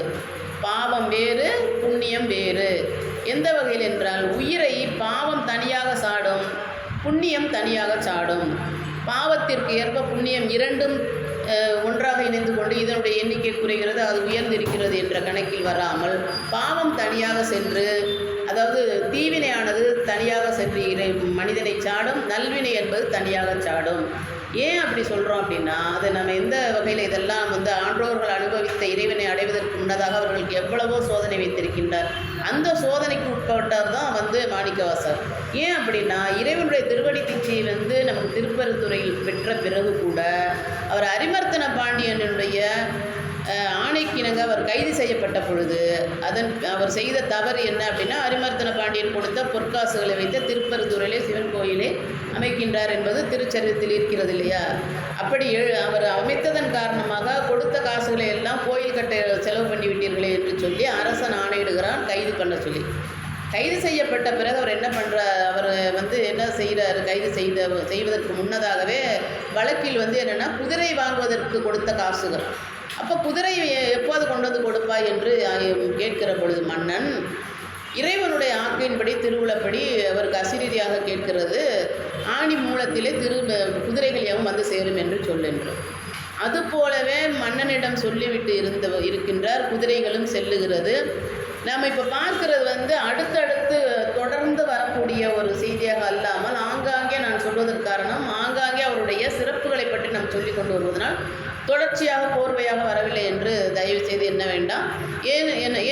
பாவம் வேறு புண்ணியம் வேறு. எந்த வகையில் என்றால், உயிரை பாவம் தனியாக சாடும், புண்ணியம் தனியாக சாடும். பாவத்திற்கு ஏற்ப புண்ணியம் இரண்டும் ஒன்றாக இணைந்து கொண்டு இதனுடைய எண்ணிக்கை குறைகிறது, அது உயர்ந்திருக்கிறது என்ற கணக்கில் வராமல் பாவம் தனியாக சென்று, அதாவது தீவினையானது தனியாக சென்று மனிதனை சாடும், நல்வினை என்பது தனியாக சாடும். ஏன் அப்படி சொல்கிறோம் அப்படின்னா, அதை நம்ம எந்த வகையில் இதெல்லாம் வந்து ஆன்றோர்கள் அனுபவித்த இறைவனை அடைவதற்கு முன்னதாக அவர்களுக்கு எவ்வளவோ சோதனை வைத்திருக்கின்றார். அந்த சோதனைக்கு உட்பட்டார் தான் வந்து மாணிக்கவாசகர். ஏன் அப்படின்னா, இறைவனுடைய திருவடி தீட்சையை வந்து நமக்கு திருப்பெருந்துறையில் பெற்ற பிறகு கூட அவர் அரிமர்த்தன பாண்டியனுடைய ஆணைக்கிணங்க அவர் கைது செய்யப்பட்ட பொழுது அவர் செய்த தவறு என்ன அப்படின்னா, அரிமர்த்தன பாண்டியன் கொடுத்த பொற்காசுகளை வைத்த திருப்பெருந்துறையிலே சிவன் கோயிலே அமைக்கின்றார் என்பது திருச்சரித்தில் இருக்கிறது இல்லையா? அப்படி அவர் அமைத்ததன் காரணமாக கொடுத்த காசுகளை எல்லாம் கோயில் கட்ட செலவு பண்ணிவிட்டீர்களே என்று சொல்லி அரசன் ஆணையிடுகிறான் கைது பண்ண சொல்லி. கைது செய்யப்பட்ட பிறகு அவர் என்ன பண்ணுறார், அவர் வந்து என்ன செய்கிறார், கைது செய்வதற்கு முன்னதாகவே வழக்கில் வந்து என்னென்னா, குதிரை வாங்குவதற்கு கொடுத்த காசுகள். அப்போ குதிரை எப்போது கொண்டு வந்து கொடுப்பாய் என்று கேட்கிற பொழுது மன்னன் இறைவனுடைய ஆக்கையின்படி திருவுளப்படி அவருக்கு அசிரீதியாக கேட்கிறது, ஆணி மூலத்திலே குதிரைகள் எவன் வந்து சேரும் என்று சொல்லென்றோம். அதுபோலவே மன்னனிடம் சொல்லிவிட்டு இருக்கின்றார், குதிரைகளும் செல்லுகிறது. நாம் இப்போ பார்க்குறது வந்து அடுத்தடுத்து தொடர்ந்து வரக்கூடிய ஒரு செய்தியாக அல்லாமல் ஆங்காங்கே நான் சொல்வதற்கு காரணம், ஆங்காங்கே அவருடைய சிறப்புகளை பற்றி நாம் சொல்லி கொண்டு வருவதனால் தொடர்ச்சியாக கோர்வையாக வரவில்லை என்று தயவு செய்து எண்ண வேண்டாம்.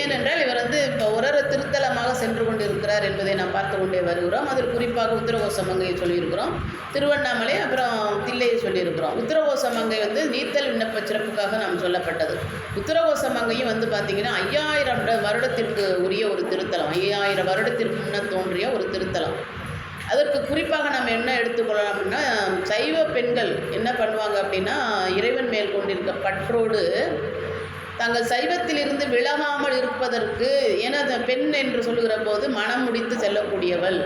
ஏனென்றால் இவர் வந்து இப்போ ஒரு திருத்தலமாக சென்று கொண்டு இருக்கிறார் என்பதை நாம் பார்த்து கொண்டே வருகிறோம். அதில் குறிப்பாக உத்திரகோசமங்கையை சொல்லியிருக்கிறோம், திருவண்ணாமலை, அப்புறம் தில்லையை சொல்லியிருக்கிறோம். உத்திரகோசமங்கை வந்து நீத்தல் விண்ணப்ப சிறப்புக்காக நாம் சொல்லப்பட்டது. உத்திரகோசமங்கையும் வந்து பார்த்திங்கன்னா 5000 வருடத்திற்கு உரிய ஒரு திருத்தலம், 5000 வருடத்திற்கு முன்னர் தோன்றிய ஒரு திருத்தலம். அதற்கு குறிப்பாக நாம் என்ன எடுத்துக்கொள்ளலாம் அப்படின்னா, சைவ பெண்கள் என்ன பண்ணுவாங்க அப்படின்னா, இறைவன் மேல் கொண்டிருக்க பற்றோடு தங்கள் சைவத்திலிருந்து விலகாமல் இருப்பதற்கு, ஏன்னா அந்த பெண் என்று சொல்லுகிற போது மனம் முடித்து செல்லக்கூடியவள்,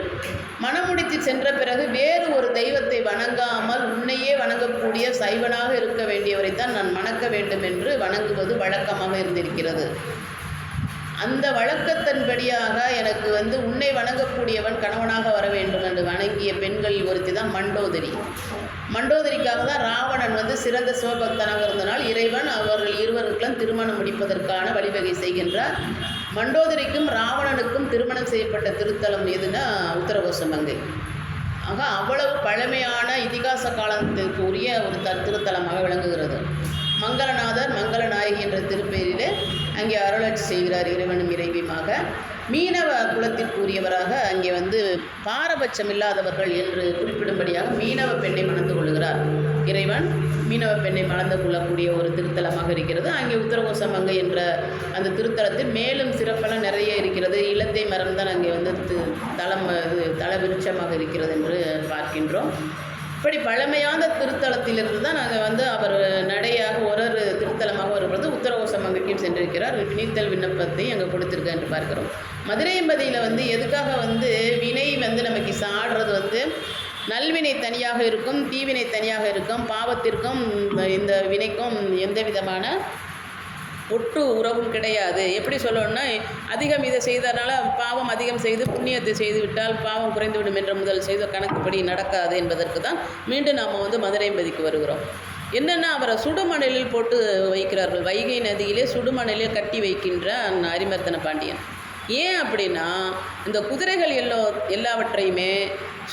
மனம் முடித்து சென்ற பிறகு வேறு ஒரு தெய்வத்தை வணங்காமல் உன்னையே வணங்கக்கூடிய சைவனாக இருக்க வேண்டியவரைத்தான் நான் வணங்க வேண்டும் என்று வணங்குவது வழக்கமாக இருந்திருக்கிறது. அந்த வழக்கத்தின்படியாக எனக்கு வந்து உன்னை வணங்கக்கூடியவன் கணவனாக வர வேண்டும் என்று வணங்கிய பெண்களில் ஒருத்தி தான் மண்டோதரி. மண்டோதரிக்காக தான் ராவணன் வந்து சிறந்த சிவபக்தனாக இருந்தனால் இறைவன் அவர்கள் இருவருக்கெல்லாம் திருமணம் முடிப்பதற்கான வழிவகை செய்கின்றார். மண்டோதரிக்கும் ராவணனுக்கும் திருமணம் செய்யப்பட்ட திருத்தலம் எதுனா உத்தரகோசமங்கை. ஆக அவ்வளவு பழமையான இதிகாச காலத்திற்கு உரிய ஒரு திருத்தலமாக விளங்குகிறது. மங்களநாதர் மங்களநாயகி என்ற திருப்பெயரிலே அங்கே அருளாட்சி செய்கிறார் இறைவனும் இறைவியுமாக. மீனவ குலத்திற்குரியவராக அங்கே பாரபட்சம் இல்லாதவர்கள் என்று குறிப்பிடும்படியாக மீனவ பெண்ணை மணந்து கொள்கிறார் இறைவன். மீனவ பெண்ணை மணந்து கொள்ளக்கூடிய ஒரு திருத்தலமாக இருக்கிறது. அங்கே உத்தரகோசமங்கை என்ற அந்த திருத்தலத்தில் மேலும் சிறப்பெல்லாம் நிறைய இருக்கிறது. இலந்தை மரம் தான் அங்கே தல விருட்சமாக இருக்கிறது என்று பார்க்கின்றோம். இப்படி பழமையான திருத்தலத்திலிருந்து தான் நாங்கள் அவர் நடையாக ஒரு திருத்தலமாக வருகிறது. உத்தரகோசமங்கைக்கும் சென்றிருக்கிறார். நீத்தல் விண்ணப்பத்தை அங்கே கொடுத்துருக்க என்று பார்க்கிறோம். மதுரை எம்பதியில் எதுக்காக வினை நமக்கு சாடுறது நல்வினை தனியாக இருக்கும், தீவினை தனியாக இருக்கும். பாவத்திற்கும் இந்த வினைக்கும் எந்த விதமான ஒட்டு உறவும் கிடையாது. எப்படி சொல்லணும்னா, அதிகம் இதை செய்ததுனால பாவம் அதிகம் செய்து புண்ணியத்தை செய்து விட்டால் பாவம் குறைந்துவிடும் என்ற முதல் செய்த கணக்குப்படி நடக்காது என்பதற்கு தான் மீண்டும் நாம் மதுரை எம்பதிக்கு வருகிறோம். என்னென்னா, அவரை சுடுமணலில் போட்டு வைக்கிறார்கள். வைகை நதியிலே சுடுமணலில் கட்டி வைக்கின்ற அரிமர்த்தன பாண்டியன். ஏன் அப்படின்னா, இந்த குதிரைகள் எல்லாவற்றையுமே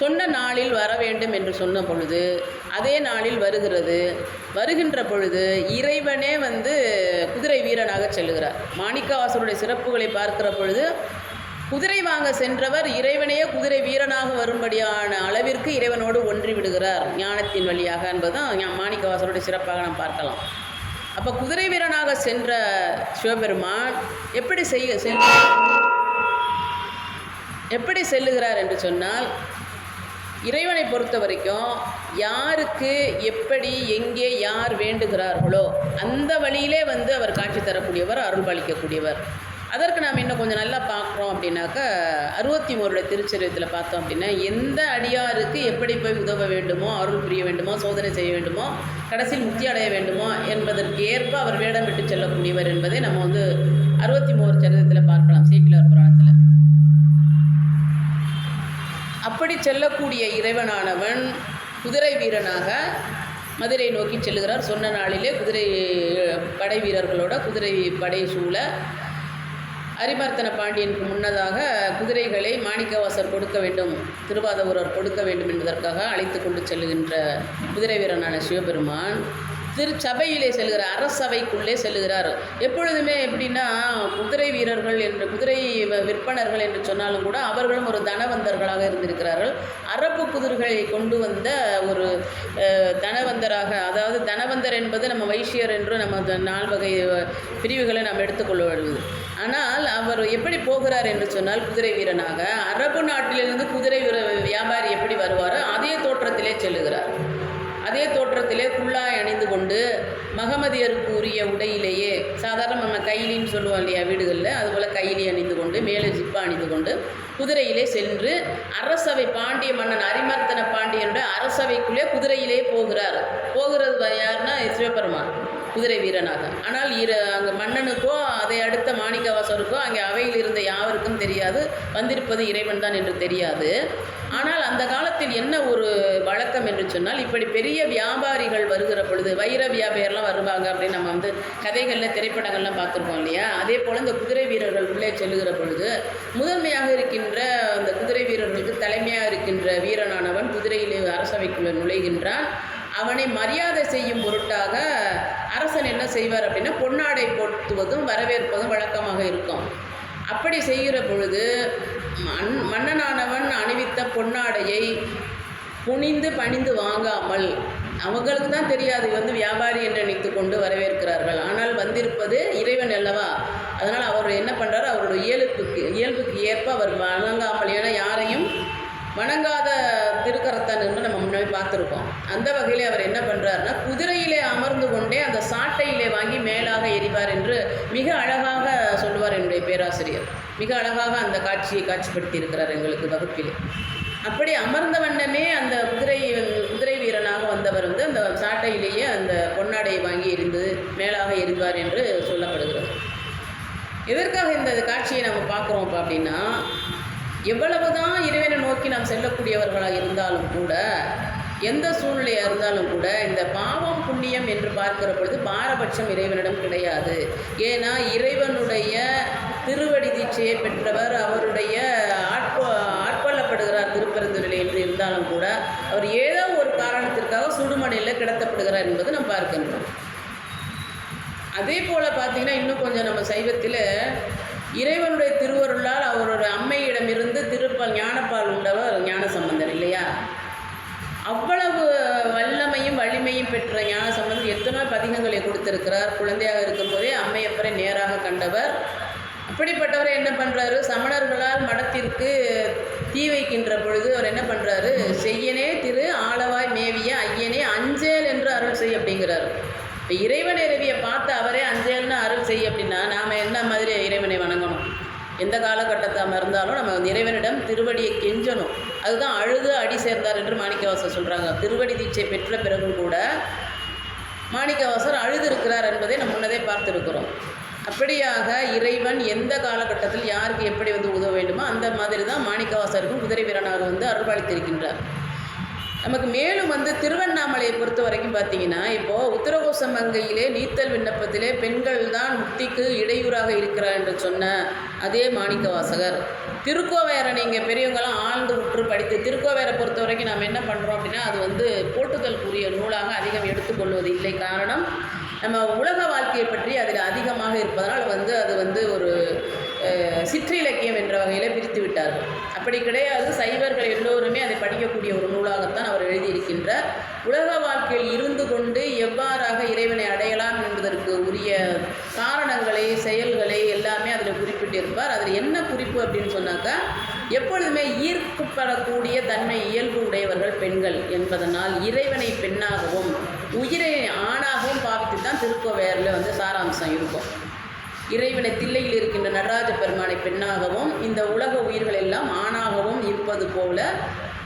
சொன்ன நாளில் வர வேண்டும் என்று சொன்ன பொழுது அதே நாளில் வருகின்ற பொழுது இறைவனே குதிரை வீரனாக செல்லுகிறார். மாணிக்கவாசருடைய சிறப்புகளை பார்க்கிற பொழுது குதிரை வாங்க சென்றவர் இறைவனையே குதிரை வீரனாக வரும்படியான அளவிற்கு இறைவனோடு ஒன்றி விடுகிறார் ஞானத்தின் வழியாக என்பதுதான் மாணிக்கவாசருடைய சிறப்பாக நாம் பார்க்கலாம். அப்போ குதிரை வீரனாக சென்ற சிவபெருமான் எப்படி செல்லுகிறார் என்று சொன்னால், இறைவனை பொறுத்த வரைக்கும் யாருக்கு எப்படி எங்கே யார் வேண்டுகிறார்களோ அந்த வழியிலே அவர் காட்சி தரக்கூடியவர், அருள் பாலிக்கக்கூடியவர். அதற்கு நாம் இன்னும் கொஞ்சம் நல்லா பார்க்குறோம் அப்படின்னாக்கா, 63 திருச்சரித்தில் பார்த்தோம் அப்படின்னா, எந்த அடியாருக்கு எப்படி போய் உதவ வேண்டுமோ, அருள் புரிய வேண்டுமோ, சோதனை செய்ய வேண்டுமோ, கடைசியில் முக்தி அடைய வேண்டுமோ என்பதற்கு ஏற்ப அவர் வேடம் விட்டு செல்லக்கூடியவர் என்பதை நம்ம 63 சரித்திரத்தில் பார்க்கலாம், சேக்கிழார் புராணத்தில். அப்படி செல்லக்கூடிய இறைவனானவன் குதிரை வீரனாக மதுரை நோக்கி செல்லுகிறார். சொன்ன நாளிலே குதிரை படை வீரர்களோட குதிரை படை சூழ அரிமர்த்தன பாண்டியனுக்கு முன்னதாக குதிரைகளை மாணிக்கவாசர் கொடுக்க வேண்டும், திருவாதவூரர் கொடுக்க வேண்டும் என்பதற்காக அழைத்து கொண்டு செல்லுகின்ற குதிரை வீரனான சிவபெருமான் திருச்சபையிலே செல்கிறார், அரசவைக்குள்ளே செல்லுகிறார். எப்பொழுதுமே எப்படின்னா, குதிரை வீரர்கள் என்று குதிரை விற்பனர்கள் என்று சொன்னாலும் கூட அவர்களும் ஒரு தனவந்தர்களாக இருந்திருக்கிறார்கள். அரப்பு குதிரைகளை கொண்டு வந்த ஒரு தனவந்தராக, அதாவது தனவந்தர் என்பது நம்ம வைசியர் என்று நம்ம 4 வகை பிரிவுகளை நாம் எடுத்துக்கொள்ள வருவது. ஆனால் அவர் எப்படி போகிறார் என்று சொன்னால், குதிரை வீரனாக அரபு நாட்டிலிருந்து குதிரை வியாபாரி எப்படி வருவாரோ அதே தோற்றத்திலே செல்லுகிறார். அதே தோற்றத்திலே குல்லாய் அணிந்து கொண்டு மகமதியருக்கு உரிய உடையிலேயே, சாதாரண நம்ம கைலின்னு சொல்லுவோம் இல்லையா வீடுகளில், அதுபோல் கைலி அணிந்து கொண்டு மேலே ஜிப்பா அணிந்து கொண்டு குதிரையிலே சென்று அரசவை, பாண்டிய மன்னன் அரிமர்த்தன பாண்டியனுடைய அரசவைக்குள்ளே குதிரையிலே போகிறது யாருன்னா சிவபெருமான் குதிரை வீரனாக. ஆனால் அங்கே மன்னனுக்கோ அதை அடுத்த மாணிக்கவாசருக்கோ அங்கே அவையில் இருந்த யாவருக்கும் தெரியாது, வந்திருப்பது இறைவன் தான் என்று தெரியாது. ஆனால் அந்த காலத்தில் என்ன ஒரு வழக்கம் என்று சொன்னால், இப்படி பெரிய வியாபாரிகள் வருகிற பொழுது, வைர வியாபாரிலாம் வருவாங்க அப்படின்னு நம்ம கதைகளில் திரைப்படங்கள்லாம் பார்த்துருக்கோம் இல்லையா, அதே போல் இந்த குதிரை வீரர்கள் உள்ளே செல்லுகிற பொழுது முதன்மையாக இருக்கின்ற அந்த குதிரை வீரர்களுக்கு தலைமையாக இருக்கின்ற வீரனானவன் குதிரையில் அரசவைக்குள்ளே நுழைகின்றான். அவனை மரியாதை செய்யும் பொருட்டாக அரசன் என்ன செய்வார் அப்படின்னா, பொன்னாடை போட்டுவதும் வரவேற்பதும் வழக்கமாக இருக்கும். அப்படி செய்கிற பொழுது மன்னனானவன் அணிவித்த பொன்னாடையை புனிந்து பணிந்து வாங்காமல், அவங்களுக்கு தான் தெரியாது வியாபாரி என்று நினைத்து கொண்டு வரவேற்கிறார்கள், ஆனால் வந்திருப்பது இறைவன் அல்லவா. அதனால் அவர் என்ன பண்ணுறாரு, அவருடைய இயல்புக்கு ஏற்ப அவர் வணங்காமல், ஏன்னா யாரையும் வணங்காத திருக்கரத்தான் என்று நம்ம முன்னாடி பார்த்துருக்கோம். அந்த வகையிலே அவர் என்ன பண்ணுறாருன்னா, குதிரையிலே அமர்ந்து கொண்டே அந்த சாட்டையிலே வாங்கி மேலாக எறிவார் என்று மிக அழகாக சொல்லுவார் என்னுடைய பேராசிரியர். மிக அழகாக அந்த காட்சியை காட்சிப்படுத்தி இருக்கிறார் எங்களுக்கு வகுப்பிலே. அப்படி அமர்ந்த வண்ணமே அந்த குதிரை வீரனாக வந்தவர் அந்த சாட்டையிலேயே அந்த பொன்னாடையை வாங்கி எறிந்து மேலாக எறிவார் என்று சொல்லப்படுகிறது. எதற்காக இந்த காட்சியை நம்ம பார்க்குறோம் அப்படின்னா, எவ்வளவுதான் இறைவனை நோக்கி நாம் செல்லக்கூடியவர்களாக இருந்தாலும் கூட எந்த சூழ்நிலையாக இருந்தாலும் கூட இந்த பாவம் புண்ணியம் என்று பார்க்கிற பொழுது பாரபட்சம் இறைவனிடம் கிடையாது. ஏன்னா இறைவனுடைய திருவடி தீட்சையை பெற்றவர், அவருடைய ஆட்கொள்ளப்படுகிறார் திருப்பெருந்துறையில் என்று இருந்தாலும் கூட அவர் ஏதோ ஒரு காரணத்திற்காக சுடுமணையில் கிடத்தப்படுகிறார் என்பது நாம் பார்க்கின்றோம். அதே போல் பார்த்திங்கன்னா இன்னும் கொஞ்சம் நம்ம சைவத்தில் இறைவனுடைய திருவருளால் அவருடைய அம்மையிடமிருந்து ஞானப்பால் உண்டவர் ஞானசம்பந்தர் இல்லையா? அவ்வளவு வல்லமையும் வலிமையும் பெற்ற ஞானசம்பந்தர் எத்தனை பதிகங்களை கொடுத்திருக்கிறார். குழந்தையாக இருக்கும்போதே அம்மையப்பரை நேராக கண்டவர். அப்படிப்பட்டவரை என்ன பண்ணுறாரு, சமணர்களால் மடத்திற்கு தீ வைக்கின்ற பொழுது அவர் என்ன பண்ணுறாரு, செய்யனே திரு ஆளவாய் மேவிய ஐயனே அஞ்சேல் என்று அருள் செய் அப்படிங்கிறார். இப்போ இறைவன் இறைவியை பார்த்து அவரே அஞ்சேல்னு அருள் செய் அப்படின்னா நாம் என்ன மாதிரி இறைவனை வணங்கணும்? எந்த காலகட்டத்தாக இருந்தாலும் நம்ம இறைவனிடம் திருவடியை கெஞ்சணும். அதுதான் அழுது அடி சேர்ந்தார் என்று மாணிக்கவாசர் சொல்கிறாங்க. திருவடி தீட்சை பெற்ற பிறகும் கூட மாணிக்கவாசர் அழுது இருக்கிறார் என்பதை நம்ம முன்னதே பார்த்துருக்கிறோம். அப்படியாக இறைவன் எந்த காலகட்டத்தில் யாருக்கு எப்படி உதவ வேண்டுமோ அந்த மாதிரி தான் மாணிக்கவாசருக்கும் குதிரை வீரனாக அருள்பாலித்திருக்கின்றார். நமக்கு மேலும் திருவண்ணாமலையை பொறுத்த வரைக்கும் பார்த்திங்கன்னா, இப்போது உத்தரகோச மங்கையிலே நீத்தல் விண்ணப்பத்திலே பெண்கள் தான் முக்திக்கு இடையூறாக இருக்கிறார் என்று சொன்ன அதே மாணிக்கவாசகர் திருக்கோவையாரை நீங்கள் பெரியவங்களாம் ஆழ்ந்து உற்று படித்து, திருக்கோவையாரை பொறுத்த வரைக்கும் நாம் என்ன பண்ணுறோம் அப்படின்னா, அது போட்டுதலுக்குரிய நூலாக அதிகம் எடுத்துக்கொள்வது இல்லை. காரணம், நம்ம உலக வாழ்க்கையை பற்றி அதில் அதிகமாக இருப்பதனால் அது ஒரு சிற்றிலக்கியம் என்ற வகையில் பிரித்து விட்டார்கள். அப்படி கிடையாது. சைவர்கள் எல்லோருமே அதை படிக்கக்கூடிய ஒரு நூலாகத்தான் அவர் எழுதியிருக்கின்றார். உலக வாழ்க்கையில் இருந்து கொண்டு எவ்வாறாக இறைவனை அடையலாம் என்பதற்கு உரிய காரணங்களை, செயல்களை எல்லாமே அதில் குறிப்பிட்டிருப்பார். அதில் என்ன குறிப்பு அப்படின்னு சொன்னாக்கா, எப்பொழுதுமே ஈர்க்கப்படக்கூடிய தன்மை இயல்பு உடையவர்கள் பெண்கள் என்பதனால் இறைவனை பெண்ணாகவும் உயிரை ஆணாகவும் பார்த்து தான் திருக்கோவையாரில் சாராம்சம் இருக்கும். இறைவனை தில்லையில் இருக்கின்ற நடராஜ பெருமானை பெண்ணாகவும் இந்த உலக உயிர்கள் எல்லாம் ஆணாகவும் இருப்பது போல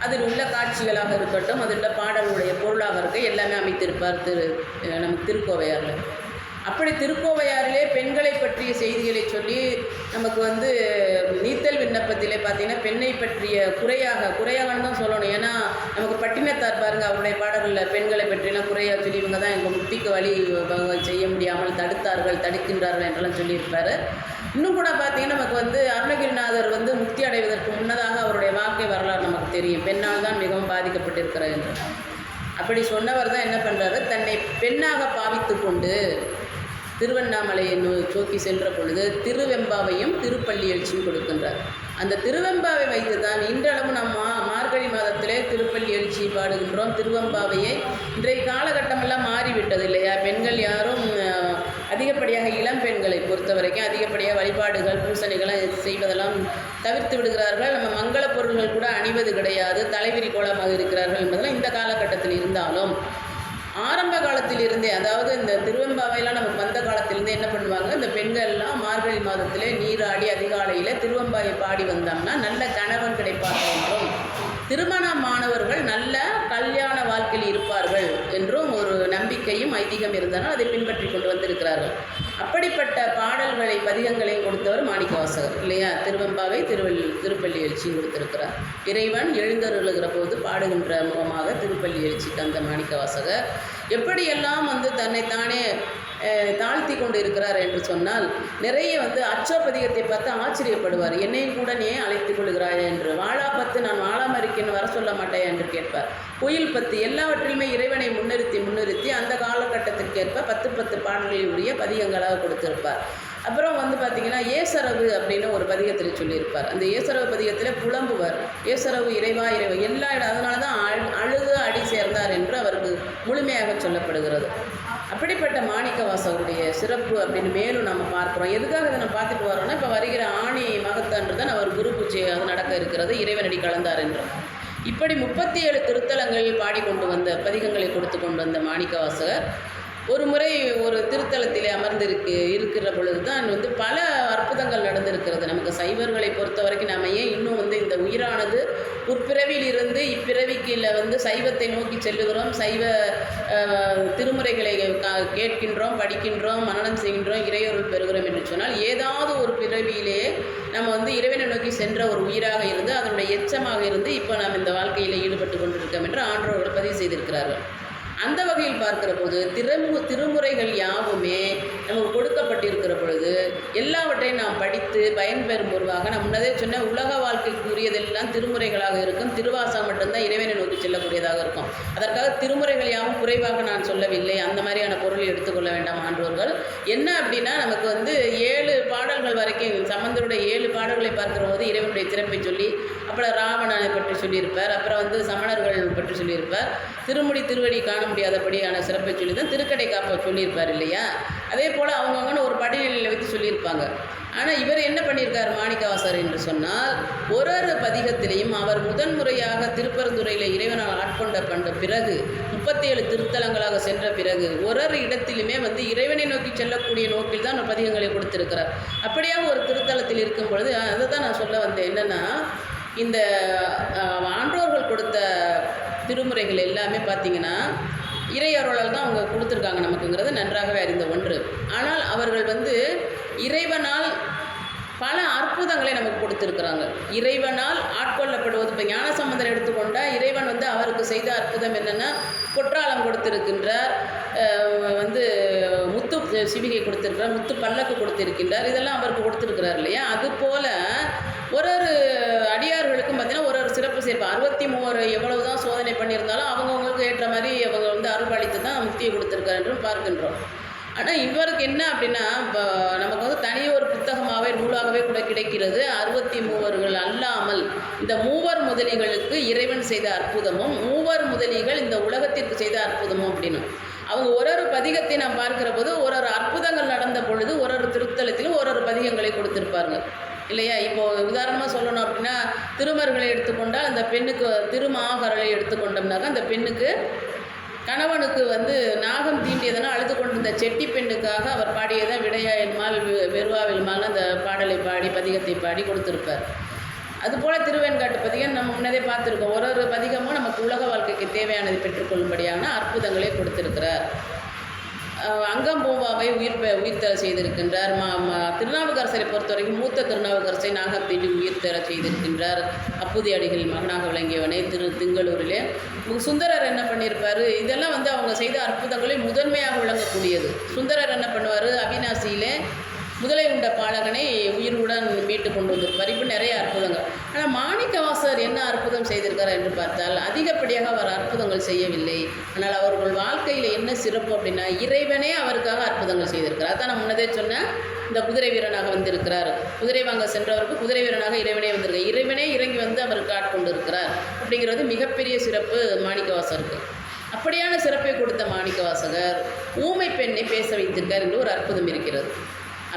அதில் உள்ள காட்சிகளாக இருக்கட்டும், அதில் உள்ள பாடலுடைய பொருளாக இருக்க எல்லாமே அமைத்திருப்பார் நமக்கு திருக்கோவையாரில். அப்படி திருக்கோவையாரிலே பெண்களை பற்றிய செய்திகளை சொல்லி நமக்கு நீத்தல் விண்ணப்பத்திலே பார்த்திங்கன்னா பெண்ணை பற்றிய குறையாகன்னு தான் சொல்லணும். ஏன்னா நமக்கு பட்டினத்தார் பாருங்கள், அவருடைய பாடல்களில் பெண்களை பற்றியெல்லாம் குறையாக சொல்லி இவங்க தான் எங்கள் முக்திக்கு வழி செய்ய முடியாமல் தடுக்கின்றார்கள் என்றெல்லாம் சொல்லியிருப்பார். இன்னும் கூட பார்த்திங்கன்னா நமக்கு அருணகிரிநாதர் முக்தி அடைவதற்கு முன்னதாக அவருடைய வாழ்க்கை வரலாறு நமக்கு தெரியும். பெண்ணால் தான் மிகவும் பாதிக்கப்பட்டிருக்கிறார் என்று. அப்படி சொன்னவர் தான் என்ன பண்ணுறாரு, தன்னை பெண்ணாக பாவித்து கொண்டு திருவண்ணாமலையை நோக்கி சென்ற பொழுது திருவெம்பாவையும் திருப்பள்ளி எழுச்சியும் கொடுக்கின்றார். அந்த திருவெம்பாவை வைத்து தான் இன்றளவு நாம் மார்கழி மாதத்திலே திருப்பள்ளி எழுச்சி பாடுகின்றோம். திருவெம்பாவையை இன்றைய காலகட்டமெல்லாம் மாறிவிட்டது இல்லையா? பெண்கள் யாரும் அதிகப்படியாக இளம் பெண்களை பொறுத்த வரைக்கும் அதிகப்படியாக வழிபாடுகள் பூசணிகளை செய்வதெல்லாம் தவிர்த்து விடுகிறார்கள். நம்ம மங்கள பொருள்கள் கூட அணிவது கிடையாது, தலைவிரி கோலமாக இருக்கிறார்கள் என்பதெல்லாம் இந்த காலகட்டத்தில் இருந்தாலும் ஆரம்ப காலத்திலிருந்தே, அதாவது இந்த திருவெம்பாவையெல்லாம் நமக்கு வந்த காலத்திலிருந்தே என்ன பண்ணுவாங்க, இந்த பெண்கள்லாம் மார்கழி மாதத்திலே நீராடி அதிகாலையில் திருவெம்பாவை பாடி வந்தோம்னா நல்ல கணவன் கிடைப்பார்கள் என்றும் திருமணமானவர்கள் நல்ல கல்யாண வாழ்க்கையில் இருப்பார்கள் என்றும் ஒரு நம்பிக்கையும் ஐதீகம் இருந்தனால் அதை பின்பற்றி கொண்டு வந்திருக்கிறார்கள். அப்படிப்பட்ட பாடல்களை பதிகங்களையும் கொடுத்தவர் மாணிக்கவாசகர் இல்லையா? திருவெம்பாவை திருப்பள்ளி எழுச்சியும் கொடுத்திருக்கிறார். இறைவன் எழுந்தருளுகிற போது பாடுகின்ற முகமாக திருப்பள்ளி எழுச்சிக்கு அந்த மாணிக்கவாசகர் எப்படியெல்லாம் தன்னைத்தானே தாழ்த்தி கொண்டு இருக்கிறார் என்று சொன்னால், நிறைய அச்சோபதிகத்தை பார்த்து ஆச்சரியப்படுவார். என்னையும் கூட நீ அழைத்துக் கொள்கிறாய் என்று. வாழா பத்து நான் வாழாம இருக்கேன்னு வர சொல்ல மாட்டேன் என்று கேட்பார். குயில் பத்து எல்லாவற்றிலுமே இறைவனை முன்னிறுத்தி அந்த காலகட்டத்திற்கேற்ப 10 பாடல்களில் உரிய பதிகங்களாக கொடுத்திருப்பார். அப்புறம் பார்த்திங்கன்னா ஏசரவு அப்படின்னு ஒரு பதிகத்தில் சொல்லியிருப்பார். அந்த ஏசரவு பதிகத்தில் புலம்புவார். ஏசரவு இறைவா எல்லா இடம், அதனால தான் அழுது அடி சேர்ந்தார் என்று அவருக்கு முழுமையாக சொல்லப்படுகிறது. அப்படிப்பட்ட மாணிக்கவாசகருடைய சிறப்பு அப்படின்னு மேலும் நம்ம பார்க்குறோம். எதுக்காக இதை நம்ம பார்த்துட்டு வரோம்னா, இப்போ வருகிற ஆணி மகத்தன்று தான் அவர் குரு பூஜை அது நடக்க இருக்கிறது, இறைவனடி கலந்தார் என்றும். இப்படி 37 திருத்தலங்களில் பாடிக்கொண்டு வந்த பதிகங்களை கொடுத்து கொண்டு வந்த மாணிக்கவாசகர் ஒரு முறை ஒரு திருத்தலத்திலே இருக்கிற பொழுது தான் வந்து பல அற்புதங்கள் நடந்திருக்கிறது. நமக்கு சைவர்களை பொறுத்த வரைக்கும் நாம் ஏன் இன்னும் வந்து இந்த உயிரானது முற்பிறவியிலிருந்து இப்பிறவிக்குள்ள வந்து சைவத்தை நோக்கி செல்லுகிறோம், சைவ திருமுறைகளை கேட்கின்றோம், படிக்கின்றோம், மனனம் செய்கின்றோம், இறையொருள் பெறுகிறோம் என்று சொன்னால் ஏதாவது ஒரு பிறவியிலேயே நம்ம வந்து இறைவனை நோக்கி சென்ற ஒரு உயிராக இருந்து அதனுடைய எச்சமாக இருந்து இப்போ நாம் இந்த வாழ்க்கையில் ஈடுபட்டு கொண்டிருக்கோம் என்று ஆன்றோர்கள் பதிவு செய்திருக்கிறார்கள். அந்த வகையில் பார்க்கிற போது திருமுறைகள் யாவுமே நமக்கு கொடுக்கப்பட்டிருக்கிற பொழுது எல்லாவற்றையும் நாம் படித்து பயன்பெறும் பொருளாக நான் முன்னதே சொன்ன உலக வாழ்க்கைக்குரியதெல்லாம் திருமுறைகளாக இருக்கும். திருவாசகம் மட்டும்தான் இறைவனை நோக்கி செல்லக்கூடியதாக இருக்கும். அதற்காக திருமுறைகள் யாவும் குறைவாக நான் சொல்லவில்லை, அந்த மாதிரியான பொருளை எடுத்துக்கொள்ள வேண்டாம் ஆன்றோர்கள். என்ன அப்படின்னா நமக்கு வந்து 7 பாடல்கள் வரைக்கும் சம்பந்தருடைய 7 பாடல்களை பார்க்கிற போது இறைவனுடைய சிறப்பை சொல்லி, அப்புறம் ராவணனை பற்றி சொல்லியிருப்பார், அப்புறம் வந்து சமணர்கள் பற்றி சொல்லியிருப்பார், திருமுடி திருவடி காண முடியாதபடியான சிறப்பை சொல்லி தான் திருக்கடை காப்ப சொல்லியிருப்பார் இல்லையா. அதே போல் அவங்கவுங்கன்னு ஒரு படிநிலையில் வைத்து சொல்லியிருப்பாங்க. ஆனால் இவர் என்ன பண்ணியிருக்கார் மாணிக்கவாசகர் என்று சொன்னால், ஒரு பதிகத்திலையும் அவர் முதன்முறையாக திருப்பரந்துரையில் இறைவனால் ஆட்கொண்ட பிறகு 37 திருத்தலங்களாக சென்ற பிறகு ஒரு இடத்திலுமே வந்து இறைவனை நோக்கி செல்லக்கூடிய நோக்கில் தான் பதிகங்களை கொடுத்திருக்கிறார். அப்படியாக ஒரு திருத்தலத்தில் இருக்கும் பொழுது அதை தான் நான் சொல்ல வந்தேன். என்னென்னா, இந்த ஆன்றோர்கள் கொடுத்த திருமுறைகள் எல்லாமே பார்த்திங்கன்னா இறையருளால் தான் அவங்க கொடுத்துருக்காங்க நமக்குங்கிறது நன்றாகவே அறிந்த ஒன்று. ஆனால் அவர்கள் வந்து இறைவனால் பல அற்புதங்களை நமக்கு கொடுத்துருக்குறாங்க. இறைவனால் ஆட்கொள்ளப்படுவது, இப்போ ஞானசம்பந்தர் எடுத்துக்கொண்டால் இறைவன் வந்து அவருக்கு செய்த அற்புதம் என்னென்னா கொற்றாலம் கொடுத்திருக்கின்றார், வந்து முத்து சிவிகை கொடுத்திருக்கிறார், முத்து பல்லக்கு கொடுத்திருக்கின்றார், இதெல்லாம் அவருக்கு கொடுத்துருக்கிறார் இல்லையா. அதுபோல் ஒரு அடியார்களுக்கும் பார்த்திங்கன்னா ஒரு சிறப்பு சேர்ப்பு 63 எவ்வளவு தான் சோதனை பண்ணியிருந்தாலும் அவங்கவுங்களுக்கு ஏற்ற மாதிரி அவங்க வந்து அருள்பாலித்து தான் முக்தியை கொடுத்துருக்காரு என்றும் பார்க்கின்றோம். ஆனால் இவருக்கு என்ன அப்படின்னா, இப்போ நமக்கு வந்து தனி ஒரு புத்தகமாகவே நூலாகவே கூட கிடைக்கிறது. 63 அல்லாமல் இந்த மூவர் முதலிகளுக்கு இறைவன் செய்த அற்புதமும், மூவர் முதலிகள் இந்த உலகத்திற்கு செய்த அற்புதமும் அப்படின்னு அவங்க ஒரு பதிகத்தை நாம் பார்க்கிற போது ஒரு அற்புதங்கள் நடந்த பொழுது ஒரு திருத்தலத்திலும் ஒரு பதிகங்களை கொடுத்திருப்பார்கள் இல்லையா. இப்போது உதாரணமாக சொல்லணும் அப்படின்னா, திருமர்களை எடுத்துக்கொண்டால் அந்த பெண்ணுக்கு திருமாகரலை எடுத்துக்கொண்டோம்னாக்கா அந்த பெண்ணுக்கு கணவனுக்கு வந்து நாகம் தீண்டியதனால் அழுது கொண்டிருந்த செட்டி பெண்ணுக்காக அவர் பாடியதை விடையாயன்மால் வெறுவாவில்மால் அந்த பாடலை பாடி பதிகத்தை பாடி கொடுத்துருப்பார். அதுபோல் திருவெண்காட்டு பதிகம் நம்ம முன்னதே பார்த்துருக்கோம். ஒரு பதிகமும் நமக்கு உலக வாழ்க்கைக்கு தேவையானதை பெற்றுக்கொள்ளும்படியான அற்புதங்களை கொடுத்திருக்கிறார். அங்கம்பூவாவை உயிர்த்தர செய்திருக்கின்றார். திருநாவுக்கரசரை பொறுத்த வரைக்கும் மூத்த திருநாவுக்கரசை நாகத்தீண்டி உயிர்த்தர செய்திருக்கின்றார். அப்புதி அடிகள் மகனாக விளங்கியவனே திங்களூரிலே. சுந்தரர் என்ன பண்ணியிருப்பார், இதெல்லாம் வந்து அவங்க செய்த அற்புதங்களில் முதன்மையாக விளங்கக்கூடியது. சுந்தரர் என்ன பண்ணுவார், அவிநாசியிலே முதலை உண்ட பாலகனை உயிருடன் மீட்டு கொண்டு வந்திருப்பார். இப்போ நிறைய அற்புதங்கள். ஆனால் மாணிக்கவாசகர் என்ன அற்புதம் செய்திருக்கார் என்று பார்த்தால் அதிகப்படியாக அவர் அற்புதங்கள் செய்யவில்லை. ஆனால் அவர்கள் வாழ்க்கையில் என்ன சிறப்பு அப்படின்னா, இறைவனே அவருக்காக அற்புதங்கள் செய்திருக்கிறார். அதான் நான் முன்னதே சொன்னேன், இந்த குதிரை வீரனாக வந்திருக்கிறார், குதிரை வாங்க சென்றவருக்கு குதிரை வீரனாக இறைவனே வந்திருக்கார், இறைவனே இறங்கி வந்து அவருக்கு ஆட்கொண்டு இருக்கிறார். அப்படிங்கிறது மிகப்பெரிய சிறப்பு மாணிக்கவாசகருக்கு. அப்படியான சிறப்பை கொடுத்த மாணிக்கவாசகர் ஊமை பெண்ணை பேச வைத்திருக்கார் என்று ஒரு அற்புதம் இருக்கிறது.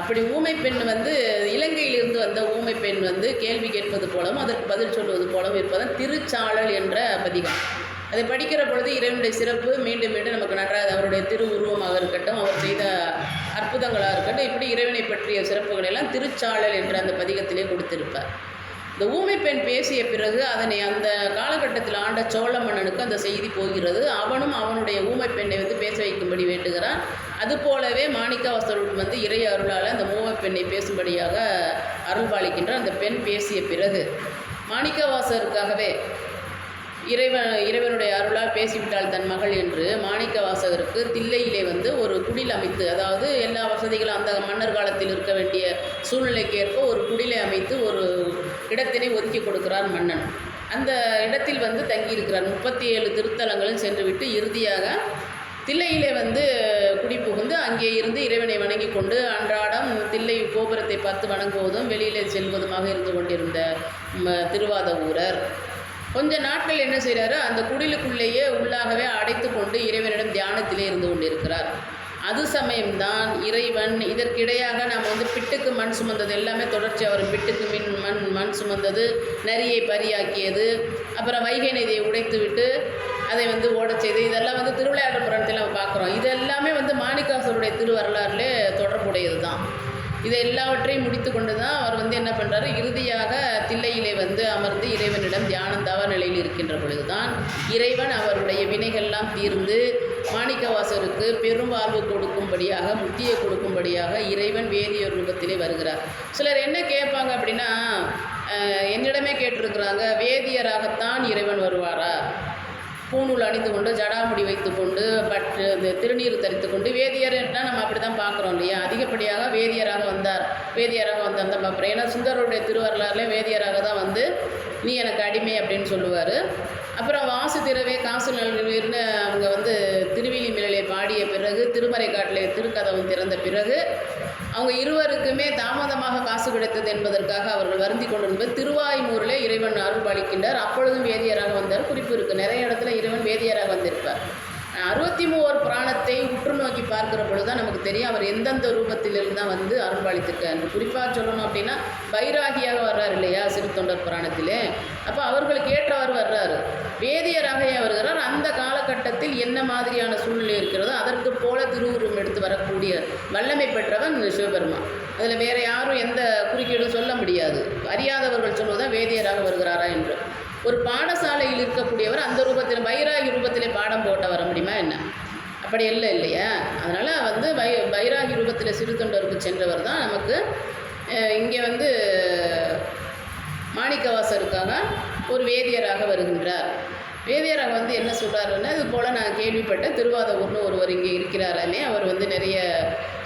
அப்படி ஊமை பெண் வந்து இலங்கையிலிருந்து வந்த ஊமை பெண் வந்து கேள்வி கேட்பது போலவும் அதற்கு பதில் சொல்வது போலவும் இருப்பதான் திருச்சாளல் என்ற பதிகம். அதை படிக்கிற பொழுது இறைவனுடைய சிறப்பு மீண்டும் மீண்டும் நமக்கு நன்றாக, அவருடைய திருவுருவமாக இருக்கட்டும், அவர் செய்த அற்புதங்களாக இருக்கட்டும், இப்படி இறைவனை பற்றிய சிறப்புகளை எல்லாம் திருச்சாளல் என்ற அந்த பதிகத்திலே கொடுத்திருப்பார். இந்த ஊமை பெண் பேசிய பிறகு அதனை அந்த காலகட்டத்தில் ஆண்ட சோழ மன்னனுக்கு அந்த செய்தி போகிறது. அவனும் அவனுடைய ஊமை பெண்ணை வந்து பேச வைக்கும்படி வேண்டுகிறான். அதுபோலவே மாணிக்கவாசகர் வந்து இறை அருளால் அந்த ஊமை பெண்ணை பேசும்படியாக அருள்பாலிக்கின்றார். அந்த பெண் பேசிய பிறகு மாணிக்கவாசகருக்காகவே இறைவனுடைய அருளால் பேசிவிட்டாள் தன் மகள் என்று மாணிக்கவாசகருக்கு தில்லையிலே வந்து ஒரு குடில் அமைத்து, அதாவது எல்லா வசதிகளும் அந்த மன்னர் காலத்தில் இருக்க வேண்டிய சூழ்நிலைக்கு ஏற்ப ஒரு குடிலை அமைத்து ஒரு இடத்தினை ஒதுக்கி கொடுக்கிறார் மன்னன். அந்த இடத்தில் வந்து தங்கியிருக்கிறார். 37 திருத்தலங்களும் சென்றுவிட்டு இறுதியாக தில்லையிலே வந்து குடிபுகுந்து அங்கே இருந்து இறைவனை வணங்கி கொண்டு அன்றாடம் தில்லை கோபுரத்தை பார்த்து வணங்குவதும் வெளியிலே செல்வதுமாக இருந்து கொண்டிருந்த திருவாத ஊரர் கொஞ்ச நாட்கள் என்ன செய்கிறாரு, அந்த குடிலுக்குள்ளேயே உள்ளாகவே அடைத்து கொண்டு இறைவனிடம் தியானத்திலே இருந்து கொண்டிருக்கிறார். அது சமயம்தான் இறைவன் இதற்கிடையாக நாம் வந்து பிட்டுக்கு மண் சுமந்தது எல்லாமே தொடர்ச்சி. அவர் பிட்டுக்கு மண் சுமந்தது, நரியை பரியாக்கியது, அப்புறம் வைகை நதியை உடைத்து விட்டு அதை வந்து ஓடச் செய்து, இதெல்லாம் வந்து திருவிளையாடல் புராணத்தில் நம்ம பார்க்குறோம். இது எல்லாமே வந்து திருவரலாறுலே தொடர்புடையது தான். இதை எல்லாவற்றையும் முடித்து கொண்டு தான் அவர் என்ன பண்ணுறாரு, இறுதியாக தில்லையிலே அமர்ந்து இறைவனிடம் தியானம் தவ நிலையில் இருக்கின்ற பொழுது தான் இறைவன் அவருடைய வினைகள்லாம் தீர்ந்து மாணிக்கவாசகருக்கு பெரும் வாழ்வு கொடுக்கும்படியாக, முக்தியை கொடுக்கும்படியாக இறைவன் வேதியர் ரூபத்திலே வருகிறார். சிலர் என்ன கேட்பாங்க அப்படின்னா, என்னிடமே கேட்டிருக்கிறாங்க, வேதியராகத்தான் இறைவன் வருவாரா? பூநூல் அணிந்து கொண்டு ஜடாமுடி வைத்து கொண்டு இந்த திருநீர் தரித்து கொண்டு வேதியர்னா நம்ம அப்படி தான் பார்க்குறோம் இல்லையா? அதிகப்படியாக வேதியராக வந்தார் தான் பார்க்குறோம். ஏன்னா சுந்தரருடைய திருவரலாறுலேயே வேதியராக தான் நீ எனக்கு அடிமை அப்படின்னு சொல்லுவார். அப்புறம் வாசு திறவே காசு நல்வீர்னு அவங்க திருவிழி மிழலை பாடிய பிறகு திருமறை காட்டிலே திருக்கதவும் திறந்த பிறகு அவங்க இருவருக்குமே தாமதமாக காசு கிடைத்தது என்பதற்காக அவர்கள் வருந்தி கொண்டிருந்தது. திருவாய்மூரிலே இறைவன் அருள் பாலிக்கின்றார். அப்பொழுதும் வேதியராக வந்தார். குறிப்பு இருக்குது, நிறைய இடத்துல இறைவன் வேதியராக வந்திருப்பார். 63 புராணத்தை உற்று நோக்கி பார்க்குற பொழுது தான் நமக்கு தெரியும் அவர் எந்தெந்த ரூபத்திலிருந்து தான் அருள் பாலித்திருக்கார். குறிப்பாக சொல்லணும் அப்படின்னா பைராகியாக வர்றார் இல்லையா சிறு தொண்டர் புராணத்திலே. அப்போ அவர்களுக்கு ஏற்றவாறு வர்றாரு. வேதியராக ஏன் வருகிறார்? அந்த காலகட்டத்தில் என்ன மாதிரியான சூழ்நிலை இருக்கிறதோ அதற்கு போல திருவுருவம் எடுத்து வரக்கூடிய வல்லமை பெற்றவன் சிவபெருமான். அதில் வேறு யாரும் எந்த குறுக்கீடும் சொல்ல முடியாது. அறியாதவர்கள் சொல்வதுதான் வேதியராக வருகிறாரா என்று. ஒரு பாடசாலையில் இருக்கக்கூடியவர் அந்த ரூபத்தில் பைராகி ரூபத்திலே பாடம் போட்ட வர முடியுமா என்ன? அப்படி இல்லை இல்லையா? அதனால் பைராகி ரூபத்தில் சிறு தொண்டருக்கு சென்றவர் தான் நமக்கு இங்கே மாணிக்கவாசருக்காக ஒரு வேதியராக வருகின்றார். வேதியராக என்ன சொல்கிறாருன்னா, இது போல் நான் கேள்விப்பட்ட திருவாதூர்னு ஒருவர் இங்கே இருக்கிறாராமே, அவர் நிறைய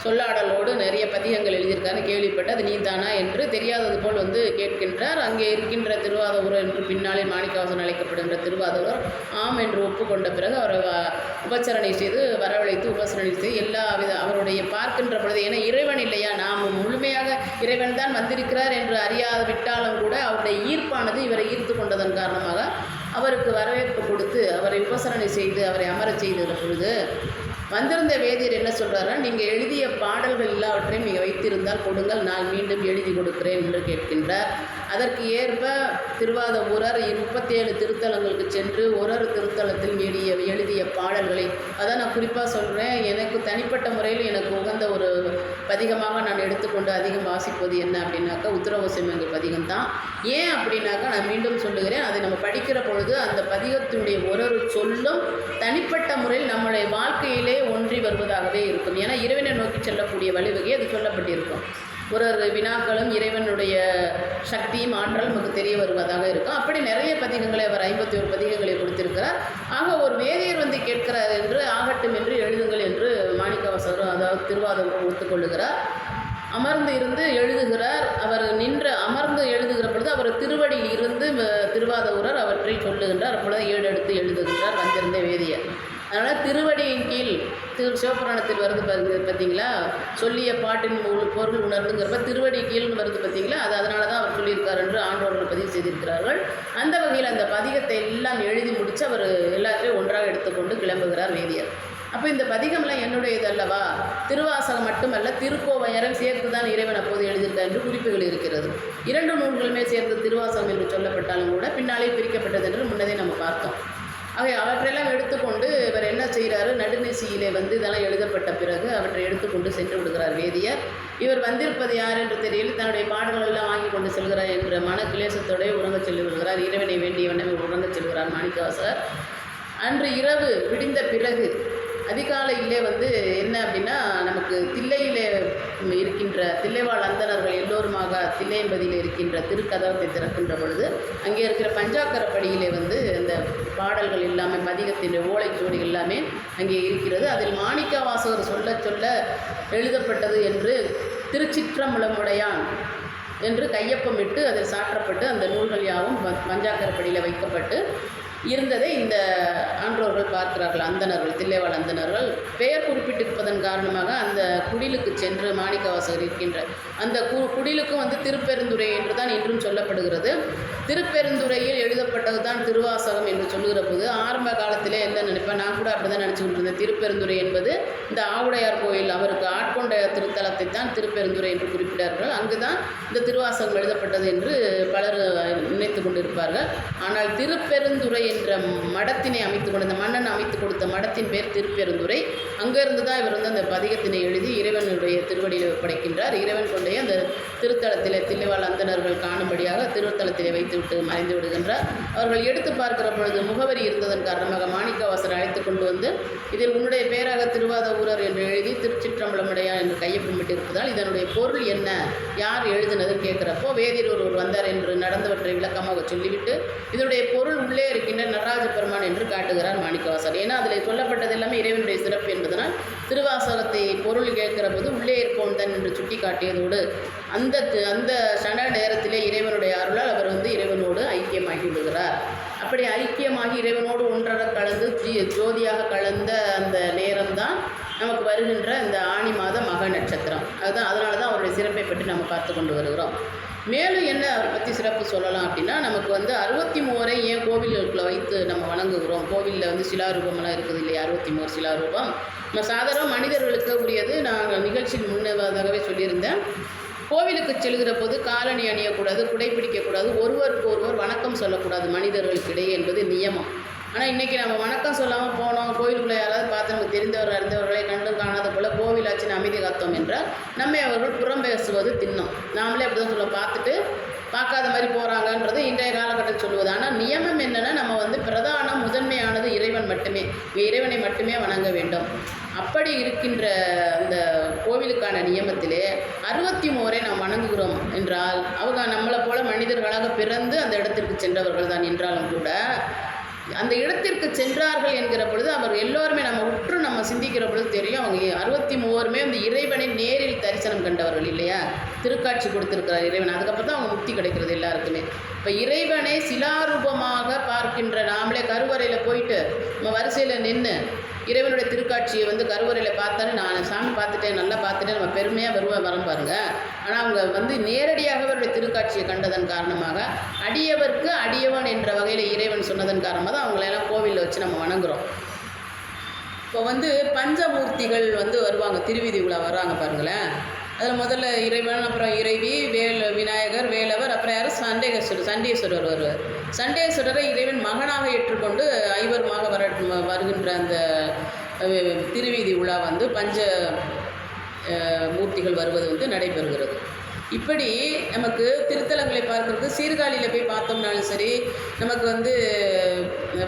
சொல்லாடலோடு நிறைய பதிகங்கள் எழுதியிருக்காருன்னு கேள்விப்பட்டு அது நீ தானா என்று தெரியாதது போல் கேட்கின்றார். அங்கே இருக்கின்ற திருவாதூர் என்று பின்னாலே மாணிக்கவாசன் அழைக்கப்படுகின்ற திருவாதூர் ஆம் என்று ஒப்புக்கொண்ட பிறகு அவரை உபசரணை செய்து வரவழைத்து உபசரணை செய்து எல்லா அவருடைய பார்க்கின்ற பொழுது, ஏன்னா இறைவன் இல்லையா, நாம் முழுமையாக இறைவன் தான் வந்திருக்கிறார் என்று அறியாது விட்டாலும் கூட அவருடைய ஈர்ப்பானது இவரை ஈர்த்து கொண்டதன் காரணமாக அவருக்கு வரவேற்பு கொடுத்து அவரை உபசரணை செய்து அவரை அமரச் செய்த பொழுது வந்திருந்த வேதியர் என்ன சொல்கிறாரா, நீங்கள் எழுதிய பாடல்கள் எல்லாவற்றையும் நீங்கள் வைத்திருந்தால் கொடுங்கள், நான் மீண்டும் எழுதி கொடுக்கிறேன் என்று கேட்கின்றார். அதற்கு ஏற்ப திருவாதூரர் 37 திருத்தலங்களுக்கு சென்று ஒரு திருத்தலத்தில் எழுதிய பாடல்களை அதான் நான் குறிப்பாக சொல்கிறேன். எனக்கு தனிப்பட்ட முறையில் எனக்கு உகந்த ஒரு பதிகமாக நான் எடுத்துக்கொண்டு அதிகம் வாசிப்பது என்ன அப்படின்னாக்கா உத்தரவசியமங்க பதிகம் தான். ஏன் அப்படின்னாக்கா நான் மீண்டும் சொல்லுகிறேன், அதை நம்ம படிக்கிற பொழுது அந்த பதிகத்தினுடைய ஒரு சொல்லும் தனிப்பட்ட முறையில் நம்முடைய வாழ்க்கையிலே ஒன்றி வருவதாகவே இருக்கும். ஏன்னா இறைவனை நோக்கி செல்லக்கூடிய வழிவகை அது சொல்லப்பட்டிருக்கும். ஒரு வினாக்களும் இறைவனுடைய சக்தியும் ஆற்றல் நமக்கு தெரிய வருவதாக இருக்கும். அப்படி நிறைய பதிகங்களை அவர் 51 பதிகங்களை கொடுத்திருக்கிறார். ஆக ஒரு வேதியர் கேட்கிறார் என்று ஆகட்டும் என்று எழுதுங்கள் என்று மாணிக்கவாசகர் அதாவது திருவாதூர் ஒத்துக்கொள்ளுகிறார். அமர்ந்து இருந்து எழுதுகிறார். அவர் அமர்ந்து எழுதுகிற பொழுது அவர் திருவடியில் இருந்து திருவாதூரர் அவற்றை சொல்லுகின்றார். அப்பொழுது 7 எடுத்து எழுதுகின்றார் வந்திருந்த வேதியர். அதனால் திருவடியின் கீழ் சிவபுராணத்தில் வருது பார்த்தீங்களா, சொல்லிய பாட்டின் பொருள் உணர்ந்துங்கிறப்ப திருவடி கீழ்னு வருது பார்த்தீங்களா, அது அதனால தான் அவர் சொல்லியிருக்கார் என்று ஆண்டோர்கள் பதிவு செய்திருக்கிறார்கள். அந்த வகையில் அந்த பதிகத்தை எல்லாம் எழுதி முடித்து அவர் எல்லாத்தையும் ஒன்றாக எடுத்துக்கொண்டு கிளம்புகிறார் வேதியர். அப்போ இந்த பதிகம்லாம் என்னுடையது அல்லவா, திருவாசகம் மட்டுமல்ல திருக்கோவையாரம் சேர்த்து தான் இறைவன் அப்போது எழுதியிருக்கார் என்று குறிப்புகள் இருக்கிறது. 2 நூல்களுமே சேர்த்து திருவாசகம் என்று சொல்லப்பட்டாலும் கூட பின்னாலே பிரிக்கப்பட்டது என்று முன்னதே நம்ம பார்த்தோம். அவற்றையெல்லாம் எடுத்துக்கொண்டு இவர் என்ன செய்கிறாரு, நடுநிசியிலே இதெல்லாம் எழுதப்பட்ட பிறகு அவற்றை எடுத்துக்கொண்டு சென்று விடுகிறார் வேதியர். இவர் வந்திருப்பது யார் என்று தெரியல, தன்னுடைய பாடல்கள் எல்லாம் வாங்கி கொண்டு செல்கிறார் என்ற மன கிளேசத்தோடய உறங்கச் செல்லு விடுகிறார். இறைவனை வேண்டியவனே உறங்கச் செல்கிறார் மாணிக்கவாசகர். அன்று இரவு விடிந்த பிறகு அதிகாலையிலே என்ன அப்படின்னா, நமக்கு தில்லையிலே இருக்கின்ற தில்லைவாழ் அந்தணர்கள் எல்லோருமாக தில்லையம்பதியில் இருக்கின்ற திருக்கதவத்தை திறக்கின்ற பொழுது அங்கே இருக்கிற பஞ்சாக்கரப்படியிலே அந்த பாடல்கள் எல்லாமே பதிகத்தின் ஓலைச்சுவடி எல்லாமே அங்கே இருக்கிறது. அதில் மாணிக்கவாசகர் சொல்ல சொல்ல எழுதப்பட்டது என்று திருச்சிற்றம்பலமுடையான் என்று கையொப்பமிட்டு அதில் சாற்றப்பட்டு அந்த நூல்கள் யாவும் பஞ்சாக்கரப்படியில் வைக்கப்பட்டு இருந்ததை இந்த ஆன்றோர்கள் பார்க்கிறார்கள். அந்தணர்கள், தில்லைவாழ் அந்தணர்கள் பெயர் குறிப்பிட்டிருப்பதன் காரணமாக அந்த குடிலுக்கு சென்று மாணிக்கவாசகர் இருக்கின்ற அந்த குடிலுக்கும் திருப்பெருந்துறை என்று தான் இன்றும் சொல்லப்படுகிறது. திருப்பெருந்துறையில் எழுதப்பட்டது தான் திருவாசகம் என்று சொல்லுகிற போது ஆரம்ப காலத்திலே என்ன நினைப்பேன், நான் கூட அப்படி தான் நினச்சிக்கிட்டு இருந்தேன். திருப்பெருந்துறை என்பது இந்த ஆவுடையார் கோயில் அவருக்கு ஆட்கொண்ட திருத்தலத்தை தான் திருப்பெருந்துறை என்று குறிப்பிட்டார்கள். அங்கு தான் இந்த திருவாசகம் எழுதப்பட்டது என்று பலர் நினைத்து கொண்டிருப்பார்கள். ஆனால் திருப்பெருந்துறை என்ற மடத்தினை அமைத்து கொண்ட அந்த மன்னன் அமைத்து கொடுத்த மடத்தின் பேர் திருப்பெருந்துறை. அங்கேருந்து தான் இவர் வந்து அந்த பதிகத்தினை எழுதி இறைவனுடைய திருவடியில் படைக்கின்றார். இறைவன் கொண்டே அந்த திருத்தலத்திலே தில்லைவாழ் அந்தணர்கள் காணும்படியாக திருத்தலத்திலே வைத்துவிட்டு மறைந்து விடுகின்றார். அவர்கள் எடுத்து பார்க்கிற பொழுது முகவரி இருந்ததன் காரணமாக மாணிக்கவாசர் அழைத்து கொண்டு வந்து இதில் உன்னுடைய பேராக திருவாத ஊரர் என்று எழுதி திருச்சிற்றம்பலமுடையான் என்று கையொப்பமிட்டு இருப்பதால் இதனுடைய பொருள் என்ன, யார் எழுதினதுன்னு கேட்குறப்போ வேதிர் ஒருவர் வந்தார் என்று நடந்தவற்றை விளக்கமாக சொல்லிவிட்டு இதனுடைய பொருள் உள்ளே இருக்கின்ற நடராஜ பெருமான் என்று காட்டுகிறார் மாணிக்கவாசர். ஏன்னா அதில் சொல்லப்பட்டது எல்லாமே இறைவனுடைய சிறப்பு என்பதனால் திருவாசகத்தை பொருள் கேட்கிற போது உள்ளே இருப்போம் தான் என்று சுட்டி காட்டியதோடு அந்த சட நேரத்திலே இறைவனுடைய அருளால் அவர் வந்து இறைவனோடு ஐக்கியமாகி விடுகிறார். அப்படி ஐக்கியமாகி இறைவனோடு ஒன்றரை கலந்து ஜோதியாக கலந்த அந்த நேரம்தான் நமக்கு வருகின்ற இந்த ஆனி மாத மக நட்சத்திரம். அதனால தான் அவருடைய சிறப்பை பற்றி நம்ம பார்த்து கொண்டு வருகிறோம். மேலும் என்ன அவரை பற்றி சிறப்பு சொல்லலாம் அப்படின்னா, நமக்கு வந்து 63 ஏன் கோவில்களுக்குள்ள வைத்து நம்ம வணங்குகிறோம். கோவிலில் வந்து சிலாரூபமெல்லாம் இருக்குது இல்லையா, 63 சிலாரூபம் நம்ம சாதாரண மனிதர்களுக்கு உரியது. நான் நிகழ்ச்சியின் முன்னதாகவே சொல்லியிருந்தேன். கோவிலுக்கு செல்கிற போது காலணி அணியக்கூடாது, குடைப்பிடிக்கக்கூடாது, ஒருவருக்கு ஒருவர் வணக்கம் சொல்லக்கூடாது மனிதர்களுக்கு இடையே என்பது நியமம். ஆனால் இன்றைக்கி நம்ம வணக்கம் சொல்லாமல் போனோம், கோவிலுக்குள்ளே யாராவது பார்த்து நமக்கு தெரிந்தவர் அறிந்தவர்களை கண்டும் காணாத போல் கோவிலாச்சின்னு அமைதி காத்தோம் என்றால் நம்மை அவர்கள் புறம் பேசுவது தின்னம். நாமளே அப்படி தான் சொல்லுவோம், பார்த்துட்டு பார்க்காத மாதிரி போகிறாங்கன்றது இன்றைய காலகட்டம் சொல்லுவது. ஆனால் நியமம் என்னென்னா, நம்ம வந்து பிரதானம் முதன்மையானது இறைவன் மட்டுமே, இறைவனை மட்டுமே வணங்க வேண்டும். அப்படி இருக்கின்ற அந்த கோவிலுக்கான நியமத்திலே 63 நாம் வணங்குகிறோம் என்றால் அவங்க நம்மளை போல மனிதர்களாக பிறந்து அந்த இடத்திற்கு சென்றவர்கள் தான் என்றாலும் கூட அந்த இடத்திற்கு சென்றார்கள் என்கிற பொழுது அவர் எல்லோருமே நம்ம உற்று நம்ம சிந்திக்கிற பொழுது தெரியும் அவங்க 63 அந்த இறைவனை நேரில் தரிசனம் கண்டவர்கள் இல்லையா. திருக்காட்சி கொடுத்திருக்கிறார் இறைவன். அதுக்கப்புறம் தான் அவங்க முக்தி கிடைக்கிறது எல்லாருக்குமே. இப்போ இறைவனை சிலாரூபமாக பார்க்கின்ற நாமளே கருவறையில் போயிட்டு நம்ம வரிசையில் நின்று இறைவனுடைய திருக்காட்சியை வந்து கருவறையில் பார்த்தாலே நான் சாமி பார்த்துட்டேன், நல்லா பார்த்துட்டேன், நம்ம பெருமையாக வரம் பாருங்க. ஆனால் அவங்க வந்து நேரடியாக அவருடைய திருக்காட்சியை கண்டதன் காரணமாக அடியவர்க்கு அடியவன் என்ற வகையில் இறைவன் சொன்னதன் காரணமாக தான் அவங்களெல்லாம் கோவிலில் வச்சு நம்ம வணங்குறோம். இப்போ வந்து பஞ்சமூர்த்திகள் வந்து வருவாங்க, திருவீதி உலா வர்றாங்க பாருங்களேன். அதில் முதல்ல இறைவன், அப்புறம் இறைவி, விநாயகர், வேலவர், அப்புறம் யாரும் சண்டேஸ்வரர் வருவார். சண்டேஸ்வரரை இறைவன் மகனாக ஏற்றுக்கொண்டு ஐவருமாக வருகின்ற அந்த திருவீதி உலா வந்து பஞ்ச மூர்த்திகள் வருவது வந்து நடைபெறுகிறது. இப்படி நமக்கு திருத்தலங்களை பார்க்கறது சீர்காழியில் போய் பார்த்தோம்னாலும் சரி, நமக்கு வந்து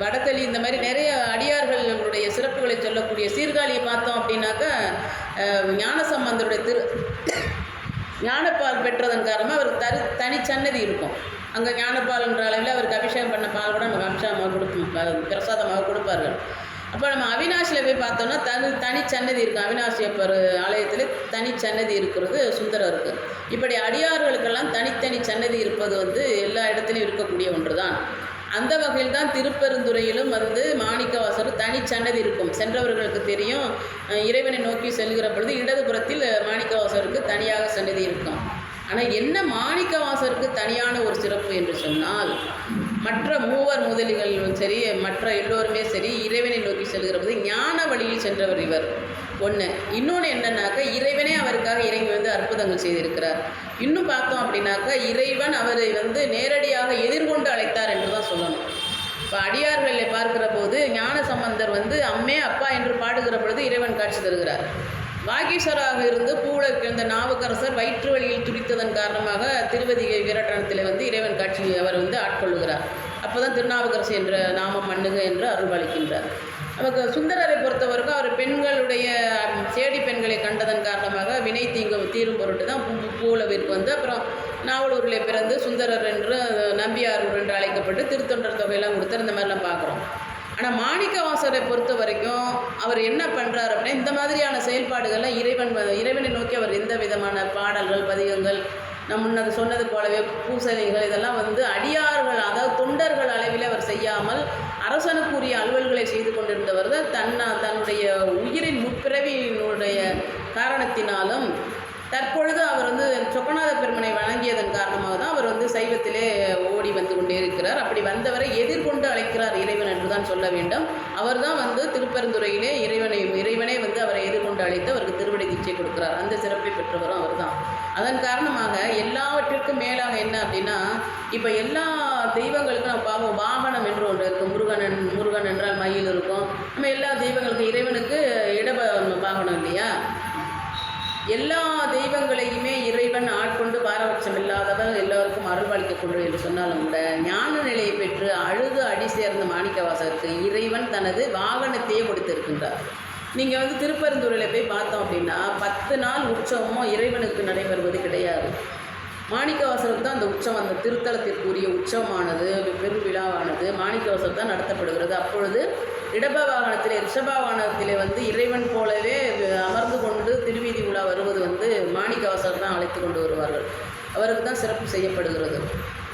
வடத்தளி இந்த மாதிரி நிறைய அடியார்களுடைய சிறப்புகளை சொல்லக்கூடிய சீர்காழியை பார்த்தோம் அப்படின்னாக்கா ஞானசம்பந்தருடைய ஞானப்பால் பெற்றதன் காரணமாக அவருக்கு தனிச்சன்னதி இருக்கும். அங்கே ஞானப்பால்ன்ற அளவில் அவருக்கு அபிஷேகம் பண்ண பால் கூட நமக்கு அபிஷேகமாக பிரசாதமாக கொடுப்பார்கள். அப்போ நம்ம அவினாஷியில் போய் பார்த்தோம்னா தனிச்சன்னதி இருக்குது. அவினாஷியப்பர் ஆலயத்தில் தனிச்சன்னதி இருக்கிறது சுந்தரருக்கு. இப்படி அடியார்களுக்கெல்லாம் தனித்தனி சன்னதி இருப்பது வந்து எல்லா இடத்துலையும் இருக்கக்கூடிய ஒன்று தான். அந்த வகையில் தான் திருப்பெருந்துறையிலும் வந்து மாணிக்கவாசர் தனிச்சன்னதி இருக்கும். சென்றவர்களுக்கு தெரியும், இறைவனை நோக்கி செல்கிற பொழுது இடதுபுறத்தில் மாணிக்கவாசருக்கு தனியாக சன்னதி இருக்கும். ஆனால் என்ன மாணிக்கவாசருக்கு தனியான ஒரு சிறப்பு என்று சொன்னால், மற்ற மூவர் முதலிகள் சரி, மற்ற எல்லோருமே சரி, இறைவனை நோக்கி செல்கிற போது ஞான வழியில் சென்றவர் இவர் ஒன்று. இன்னொன்று என்னன்னாக்கா, இறைவனே அவருக்காக இறங்கி வந்து அற்புதங்கள் செய்திருக்கிறார். இன்னும் பார்த்தோம் அப்படின்னாக்கா, இறைவன் அவரை வந்து நேரடியாக எதிர்கொண்டு அழைத்தார் என்று தான் சொல்லணும். இப்போ அடியார்களை பார்க்கிற போது ஞான சம்பந்தர் வந்து அம்மே அப்பா என்று பாடுகிற பொழுது இறைவன் காட்சி தருகிறார். வாகீஸ்வராக இருந்து பூவுல கிழந்த நாவுக்கரசர் வயிற்று வழியில் துடித்ததன் காரணமாக திருவதிகை வீரட்டணத்தில் வந்து இறைவன் காட்சி அவர் வந்து ஆட்கொள்ளுகிறார். அப்போ தான் திருநாவுக்கரசு என்ற நாமம் மண்ணுக என்று அருள்பாலிக்கின்றார். நமக்கு சுந்தரரை பொறுத்தவரைக்கும் அவர் பெண்களுடைய சேடி பெண்களை கண்டதன் காரணமாக வினை தீரும் பொருட்டு தான் பூவுலவிற்கு வந்து அப்புறம் நாவலூரில் பிறந்து சுந்தரர் என்று நம்பியாரூர் என்று அழைக்கப்பட்டு திருத்தொண்டர் தொகையெல்லாம் கொடுத்து இந்த மாதிரிலாம் பார்க்குறோம். ஆனால் மாணிக்கவாசரை பொறுத்த வரைக்கும் அவர் என்ன பண்ணுறார் அப்படின்னா, இந்த மாதிரியான செயல்பாடுகள்லாம் இறைவனை நோக்கி அவர் எந்த விதமான பாடல்கள், பதிகங்கள், முன்னது சொன்னது போலவே பூசைகள் இதெல்லாம் வந்து அடியார்கள், அதாவது தொண்டர்கள் அளவில் அவர் செய்யாமல் அரசனுக்குரிய அலுவல்களை செய்து கொண்டிருந்தவர் தான். தன்னுடைய உயிரின் முற்பிறவியினுடைய காரணத்தினாலும் தற்பொழுது அவர் வந்து சொக்கநாத பெருமனை வணங்கியதன் காரணமாக தான் அவர் வந்து சைவத்திலே ஓடி வந்து கொண்டே இருக்கிறார். அப்படி வந்தவரை எதிர்கொண்டு அழைக்கிறார் இறைவன் என்று தான் சொல்ல வேண்டும். அவர் தான் வந்து திருப்பெருந்துறையிலே இறைவனே வந்து அவரை எதிர்கொண்டு அழைத்து அவருக்கு திருவடி தீட்சை கொடுக்கிறார். அந்த சிறப்பை பெற்றவரும் அவர் தான். அதன் காரணமாக எல்லாவற்றிற்கும் மேலாக என்ன அப்படின்னா, இப்போ எல்லா தெய்வங்களுக்கும் நம்ம பார்ப்போம், வாகனம் என்று ஒன்று இருக்குது. முருகன் என்றால் மயில் இருக்கும். நம்ம எல்லா தெய்வங்களுக்கும், இறைவனுக்கு வாகனம் இல்லையா? எல்லா தெய்வங்களையுமே இறைவன் ஆட்கொண்டு பாரபட்சம் இல்லாதவர், எல்லோருக்கும் அருள்பாலிக்கக்கூடிய என்று சொன்னாலும் கூட, ஞான நிலையை பெற்று அழுது அடி சேர்ந்த மாணிக்கவாசகருக்கு இறைவன் தனது வாகனத்தையே கொடுத்திருக்கின்றார். நீங்கள் திருப்பெருந்துறையில் போய் பார்த்தோம் அப்படின்னா 10 நாள் உற்சவமும் இறைவனுக்கு நடைபெறுவது கிடையாது. மாணிக்கவாசகருக்கு தான் அந்த உற்சவம், அந்த திருத்தலத்திற்குரிய உற்சவமானது, பெருவிழாவானது மாணிக்கவாசகர் தான் நடத்தப்படுகிறது. அப்பொழுது இடப வாகனத்திலே, ரிஷப வாகனத்திலே இறைவன் போலவே அமர்ந்து கொண்டு திருவீதி உலா வருவது மாணிக்கவாசகர் தான் அழைத்து கொண்டு வருவார்கள். அவருக்கு தான் சிறப்பு செய்யப்படுகிறது.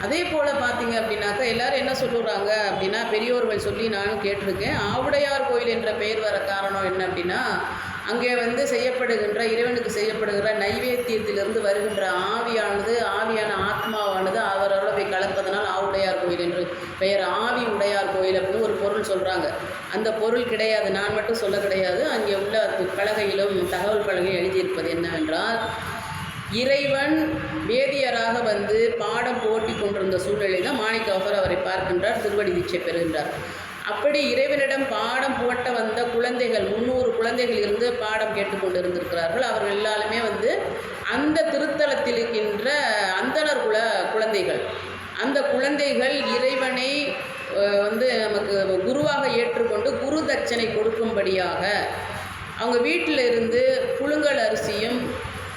அதே போல் பார்த்தீங்க அப்படின்னாக்கா எல்லோரும் என்ன சொல்லுறாங்க அப்படின்னா, பெரியோர்கள் சொல்லி நானும் கேட்டிருக்கேன், ஆவுடையார் கோயில் என்ற பெயர் வர காரணம் என்ன அப்படின்னா, அங்கே செய்யப்படுகின்ற இறைவனுக்கு செய்யப்படுகிற நைவேத்தியத்திலிருந்து வருகின்ற ஆவியான ஆத்மாவானது அவரோட போய் கலப்பதனால் ஆவுடையார் கோயில் என்று பெயர். ஆவி உடையார் கோயில் அப்படின்னு ஒரு பொருள் சொல்கிறாங்க. அந்த பொருள் கிடையாது, நான் மட்டும் சொல்ல கிடையாது. அங்கே உள்ள பலகையிலும் தகவல் பலகையில் எழுதியிருப்பது என்னவென்றால், இறைவன் வேதியராக பாடம் போட்டி கொண்டிருந்த சூழ்நிலை தான் மாணிக்கவாசகர் அவரை பார்க்கின்றார், திருவடி தீட்சை பெறுகின்றார். அப்படி இறைவனிடம் பாடம் போட்ட வந்த குழந்தைகள் 300 குழந்தைகள் இருந்து பாடம் கேட்டுக்கொண்டு இருந்திருக்கிறார்கள். அவர்கள் எல்லாருமே அந்த திருத்தலத்தில் இருக்கின்ற அந்தணர் குழந்தைகள். அந்த குழந்தைகள் இறைவனை நமக்கு குருவாக ஏற்றுக்கொண்டு குரு தட்சணை கொடுக்கும்படியாக அவங்க வீட்டில் இருந்து புழுங்கல் அரிசியும்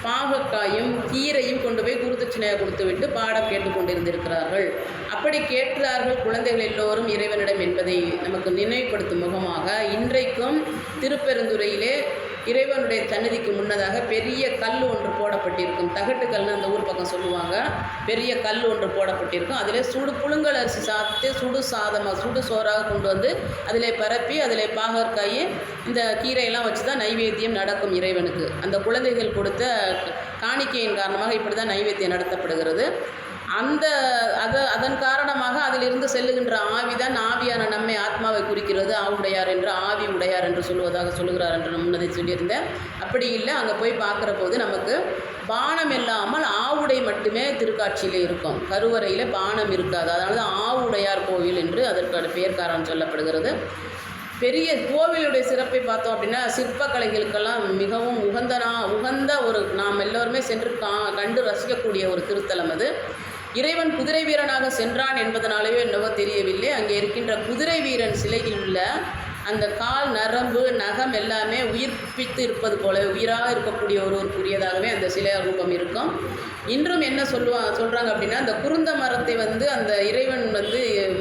பாகக்காயும் கீரையும் கொண்டு போய் குருதட்சணையாக கொடுத்து விட்டு பாடம் கேட்டுக்கொண்டிருந்திருக்கிறார்கள். அப்படி கேட்டார்கள் குழந்தைகள் எல்லோரும் இறைவனிடம் என்பதை நமக்கு நினைவுபடுத்தும் முகமாக இன்றைக்கும் திருப்பெருந்துறையிலே இறைவனுடைய சன்னதிக்கு முன்னதாக பெரிய கல் ஒன்று போடப்பட்டிருக்கும். தகட்டுக்கல்னு அந்த ஊர் பக்கம் சொல்லுவாங்க. பெரிய கல் ஒன்று போடப்பட்டிருக்கும். அதில் புழுங்கல் அரிசி சாப்பிட்டு சுடு சோறாக கொண்டு அதில் பரப்பி அதில் பாகற்காய் இந்த கீரையெல்லாம் வச்சு தான் நைவேத்தியம் நடக்கும் இறைவனுக்கு. அந்த குழந்தைகள் கொடுத்த காணிக்கையின் காரணமாக இப்படி தான் நைவேத்தியம் நடத்தப்படுகிறது. அதன் காரணமாக அதிலிருந்து செல்லுகின்ற ஆவிதான் ஆவியான நம்மை ஆத்மாவை குறிக்கிறது. ஆவுடையார் என்று, ஆவி உடையார் என்று சொல்லுகிறார் என்று முன்னதை சொல்லியிருந்தேன். அப்படி இல்லை, அங்கே போய் பார்க்குற போது நமக்கு பானம் இல்லாமல் ஆவுடை மட்டுமே திருக்காட்சியில் இருக்கும். கருவறையில் பானம் இருக்காது. அதனால தான் ஆவுடையார் கோவில் என்று அதற்கான பெயர் காரணம் சொல்லப்படுகிறது. பெரிய கோவிலுடைய சிறப்பை பார்த்தோம் அப்படின்னா, சிற்பக்கலைகளுக்கெல்லாம் மிகவும் உகந்த ஒரு நாம் எல்லோருமே சென்று கண்டு ரசிக்கக்கூடிய ஒரு திருத்தலம் அது. இறைவன் குதிரை வீரனாக சென்றான் என்பதனாலேயோ என்னவோ தெரியவில்லை, அங்கே இருக்கின்ற குதிரை வீரன் சிலையில் உள்ள அந்த கால் நரம்பு நகம் எல்லாமே உயிர்ப்பித்து இருப்பது போல உயிராக இருக்கக்கூடிய ஒருவருக்குரியதாகவே அந்த சிலை ரூபம் இருக்கும். இன்றும் என்ன சொல்கிறாங்க அப்படின்னா, அந்த குருந்த மரத்தை அந்த இறைவன்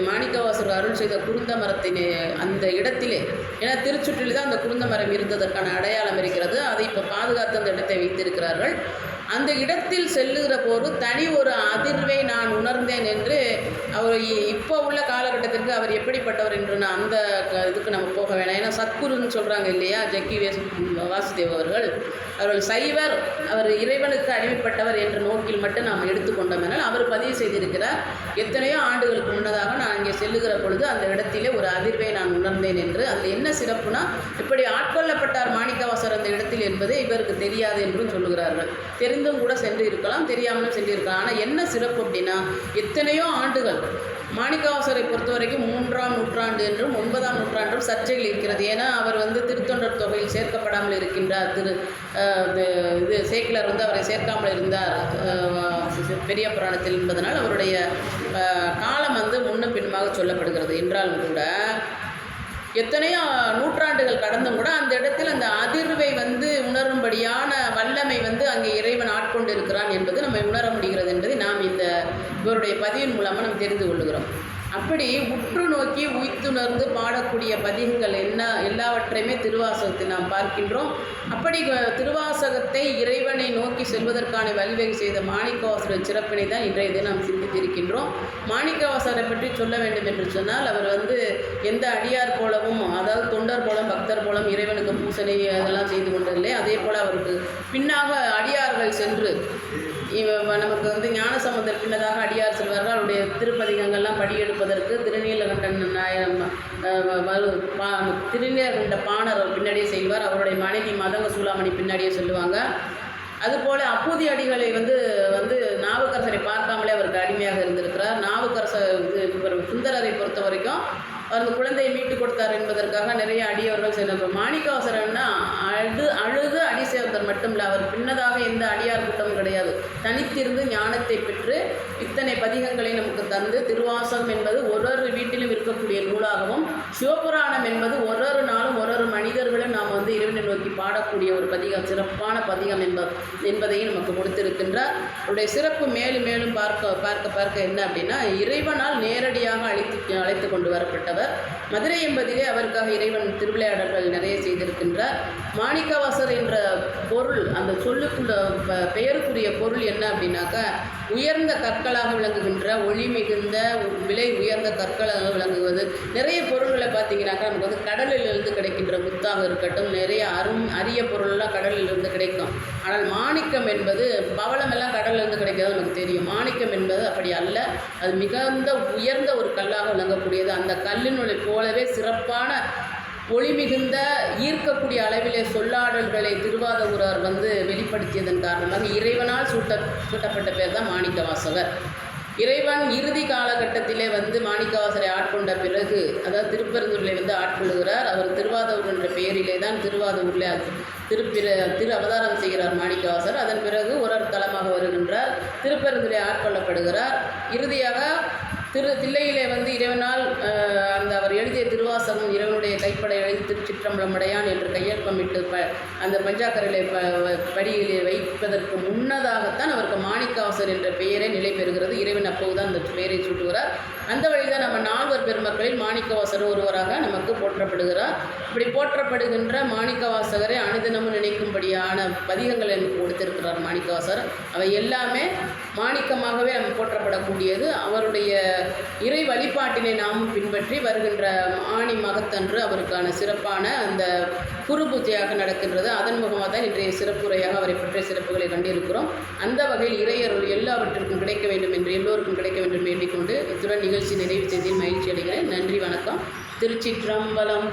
மாணிக்கவாசகர் அருள் செய்த குருந்த மரத்தின் அந்த இடத்திலே, ஏன்னா திருச்சுற்றில் தான் அந்த குருந்த மரம் இருந்ததற்கான அடையாளம் இருக்கிறது. அதை இப்போ பாதுகாத்து அந்த இடத்தை வைத்திருக்கிறார்கள். அந்த இடத்தில் செல்லுகிற போது தனி ஒரு அதிர்வை நான் உணர்ந்தேன் என்று அவர் இப்போ உள்ள காலகட்டத்திற்கு அவர் எப்படிப்பட்டவர் என்று நான் அந்த இதுக்கு நம்ம போக வேணாம். ஏன்னா சத்குருன்னு சொல்கிறாங்க இல்லையா, ஜக்கி வாசுதேவ் அவர்கள் சைவர், அவர் இறைவனுக்கு அடிமைப்பட்டவர் என்ற நோக்கில் மட்டும் நாம் எடுத்துக்கொண்டோம்னால் அவர் பதிவு செய்திருக்கிறார். எத்தனையோ ஆண்டுகளுக்கு முன்னதாக நான் இங்கே செல்லுகிற பொழுது அந்த இடத்திலே ஒரு அதிர்வை நான் உணர்ந்தேன் என்று. அதில் என்ன சிறப்புனா, இப்படி ஆட்கொள்ளப்பட்டார் மாணிக்கவாசகர் அந்த இடத்தில் என்பது இவருக்கு தெரியாது என்றும் சொல்லுகிறார்கள். தெரிந்தும் கூட சென்று இருக்கலாம், தெரியாமலும் சென்றிருக்கலாம். ஆனால் என்ன சிறப்பு அப்படின்னா, எத்தனையோ ஆண்டுகள் மாணிக்கவாசகரை பொறுத்த வரைக்கும் 3ஆம் நூற்றாண்டு என்றும் 9ஆம் நூற்றாண்டும் சர்ச்சைகள் இருக்கிறது. ஏன்னா அவர் திருத்தொண்டர் தொகையில் சேர்க்கப்படாமல் இருக்கின்றார். சேக்கிலர் அவரை சேர்க்காமல் இருந்தார் பெரிய புராணத்தில் என்பதனால் அவருடைய காலம் முன்னும் பின்னுமாக சொல்லப்படுகிறது. என்றாலும் கூட எத்தனையோ நூற்றாண்டுகள் கடந்தும் கூட அந்த இடத்தில் அந்த அதிர்வை உணரும்படியான வல்லமை அங்கே இறைவன் ஆட்கொண்டு இருக்கிறான் என்பது நம்ம உணர முடிகிறது என்பதை நாம் இவருடைய பதிவின் மூலமாக நாம் தெரிந்து கொள்ளுகிறோம். அப்படி உற்று நோக்கி உய்த்துணர்ந்து பாடக்கூடிய பதிகங்கள் எல்லாவற்றையுமே திருவாசகத்தில் நாம் பார்க்கின்றோம். அப்படி திருவாசகத்தை இறைவனை நோக்கி செல்வதற்கான வழிவகை செய்த மாணிக்கவாசகர் சிறப்பினை தான் இன்றைய தினம் நாம் சிந்தித்திருக்கின்றோம். மாணிக்கவாசகரை பற்றி சொல்ல வேண்டும் என்று சொன்னால், அவர் எந்த அடியார் போலவும், அதாவது தொண்டர் போலம் பக்தர் போலம் இறைவனுக்கு பூசனை அதெல்லாம் செய்து கொண்டதில்லை. அதே போல் அவருக்கு பின்னாக அடியார்கள் சென்று நமக்கு ஞானசம்பந்தர் பின்னதாக அடியார் செல்வார்கள். அவருடைய திருப்பதிகங்கள்லாம் படியெடுப்பதற்கு திருநீலகண்ட நீலகண்டன் திருநீலகண்ட பாணர் அவர் பின்னாடியே செல்வார். அவருடைய மனைவி மதங்க சூளாமணி பின்னாடியே சொல்லுவாங்க. அதுபோல் அப்பூதி அடிகளை வந்து நாவுக்கரசரை பார்க்காமலே அவருக்கு அடிமையாக இருந்திருக்கிறார். நாவுக்கரசர் சுந்தரரை பொறுத்த வரைக்கும் அந்த குழந்தையை மீட்டு கொடுத்தார் என்பதற்காக நிறைய அடியவர்கள் சென்றார். மாணிக்கவாசகர்னா அழுது அடி சேர்ந்தவர் மட்டும் இல்லை, அவர் பின்னதாக எந்த அடியார் கூட்டமும் கிடையாது. தனித்திருந்து ஞானத்தை பெற்று இத்தனை பதிகங்களை நமக்கு தந்து, திருவாசகம் என்பது ஒரு வீட்டிலும் இருக்கக்கூடிய நூலாகவும், சிவபுராணம் என்பது ஒரு நாளும் ஒரு மனிதர்களும் நாம் இறைவனை நோக்கி பாடக்கூடிய ஒரு பதிகம், சிறப்பான பதிகம் என்பதையும் நமக்கு கொடுத்திருக்கின்றார். அவருடைய சிறப்பு மேலும் மேலும் பார்க்க என்ன அப்படின்னா, இறைவனால் நேரடியாக அழைத்து கொண்டு வரப்பட்டவர். மதுரை என்பதிலே அவருக்காக இறைவன் திருவிளையாடல்கள் நிறைய செய்திருக்கின்றார். மாணிக்கவாசர் என்ற பொருள், அந்த சொல்லுக்குள்ள பெயருக்குரிய பொருள் என்ன அப்படின்னாக்கா, உயர்ந்த கற்களாக விளங்குகின்ற, ஒளி மிகுந்த, விலை உயர்ந்த கற்களாக விளங்குவது. நிறைய பொருள்களை பார்த்தீங்கன்னாக்கா நமக்கு கடலிலிருந்து கிடைக்கின்ற முத்தாக இருக்கட்டும், நிறைய அரிய பொருள்லாம் கடலிலிருந்து கிடைக்கும். ஆனால் மாணிக்கம் என்பது, பவளமெல்லாம் கடலிலிருந்து கிடைக்கிறது நமக்கு தெரியும். மாணிக்கம் என்பது அப்படி அல்ல, அது மிகுந்த உயர்ந்த ஒரு கல்லாக விளங்கக்கூடியது. அந்த கல்லினுடைய போலவே சிறப்பான ஒளி மிகுந்த, ஈர்க்கக்கூடிய அளவிலே சொல்லாடல்களை திருவாதூரார் வெளிப்படுத்தியதன் காரணமாக இறைவனால் சூட்டப்பட்ட பேர் தான் மாணிக்கவாசகர். இறைவன் இறுதி காலகட்டத்திலே மாணிக்கவாசரை ஆட்கொண்ட பிறகு, அதாவது திருப்பெருந்துறையிலே ஆட்கொள்கிறார். அவர் திருவாதூர் என்ற பெயரிலே தான் திருவாதூரில் திரு அவதாரம் செய்கிறார் மாணிக்கவாசர். அதன் பிறகு ஒரு தலமாக வருகின்றார். திருப்பெருந்துறை ஆட்கொள்ளப்படுகிறார். இறுதியாக தில்லையிலே இறைவனால் அவர் எழுதிய திருவாசகம் இறைவனுடைய கைப்பட எழுதி திருச்சிற்றம்பலமடையான் என்று கையொப்பமிட்டு அந்த பஞ்சாக்கரையிலே படியிலே வைப்பதற்கு முன்னதாகத்தான் அவருக்கு மாணிக்கவாசர் என்ற பெயரே நிலை பெறுகிறது. இறைவன் அப்போதுதான் அந்த பெயரை சூட்டுகிறார். அந்த வழிதான் நம்ம நால்வர் பெருமக்களில் மாணிக்கவாசர் ஒருவராக நமக்கு போற்றப்படுகிறார். இப்படி போற்றப்படுகின்ற மாணிக்கவாசகரை அனுதினமும் நினைக்கும்படியான பதிகங்கள் எனக்கு கொடுத்திருக்கிறார் மாணிக்கவாசர். அவை எல்லாமே மாணிக்கமாகவே நம்ம போற்றப்படக்கூடியது. அவருடைய இறை வழிபாட்டினை நாமும் பின்பற்றி வருகின்ற ஆணி மகத்தன்று அவருக்கான சிறப்பான அந்த குரு பூஜையாக நடக்கின்றது. அதன் முகமாக தான் இன்றைய சிறப்புரையாக அவரை பற்றிய சிறப்புகளை கண்டிருக்கிறோம். அந்த வகையில் இறையருள் எல்லாவற்றிற்கும் கிடைக்க வேண்டும் என்று, எல்லோருக்கும் கிடைக்க வேண்டும் வேண்டிக்கொண்டு இத்துடன் நிகழ்ச்சி நிறைவு செய்தியில் மகிழ்ச்சி அடைகிறேன். நன்றி, வணக்கம். திருச்சிற்றம்பலம்.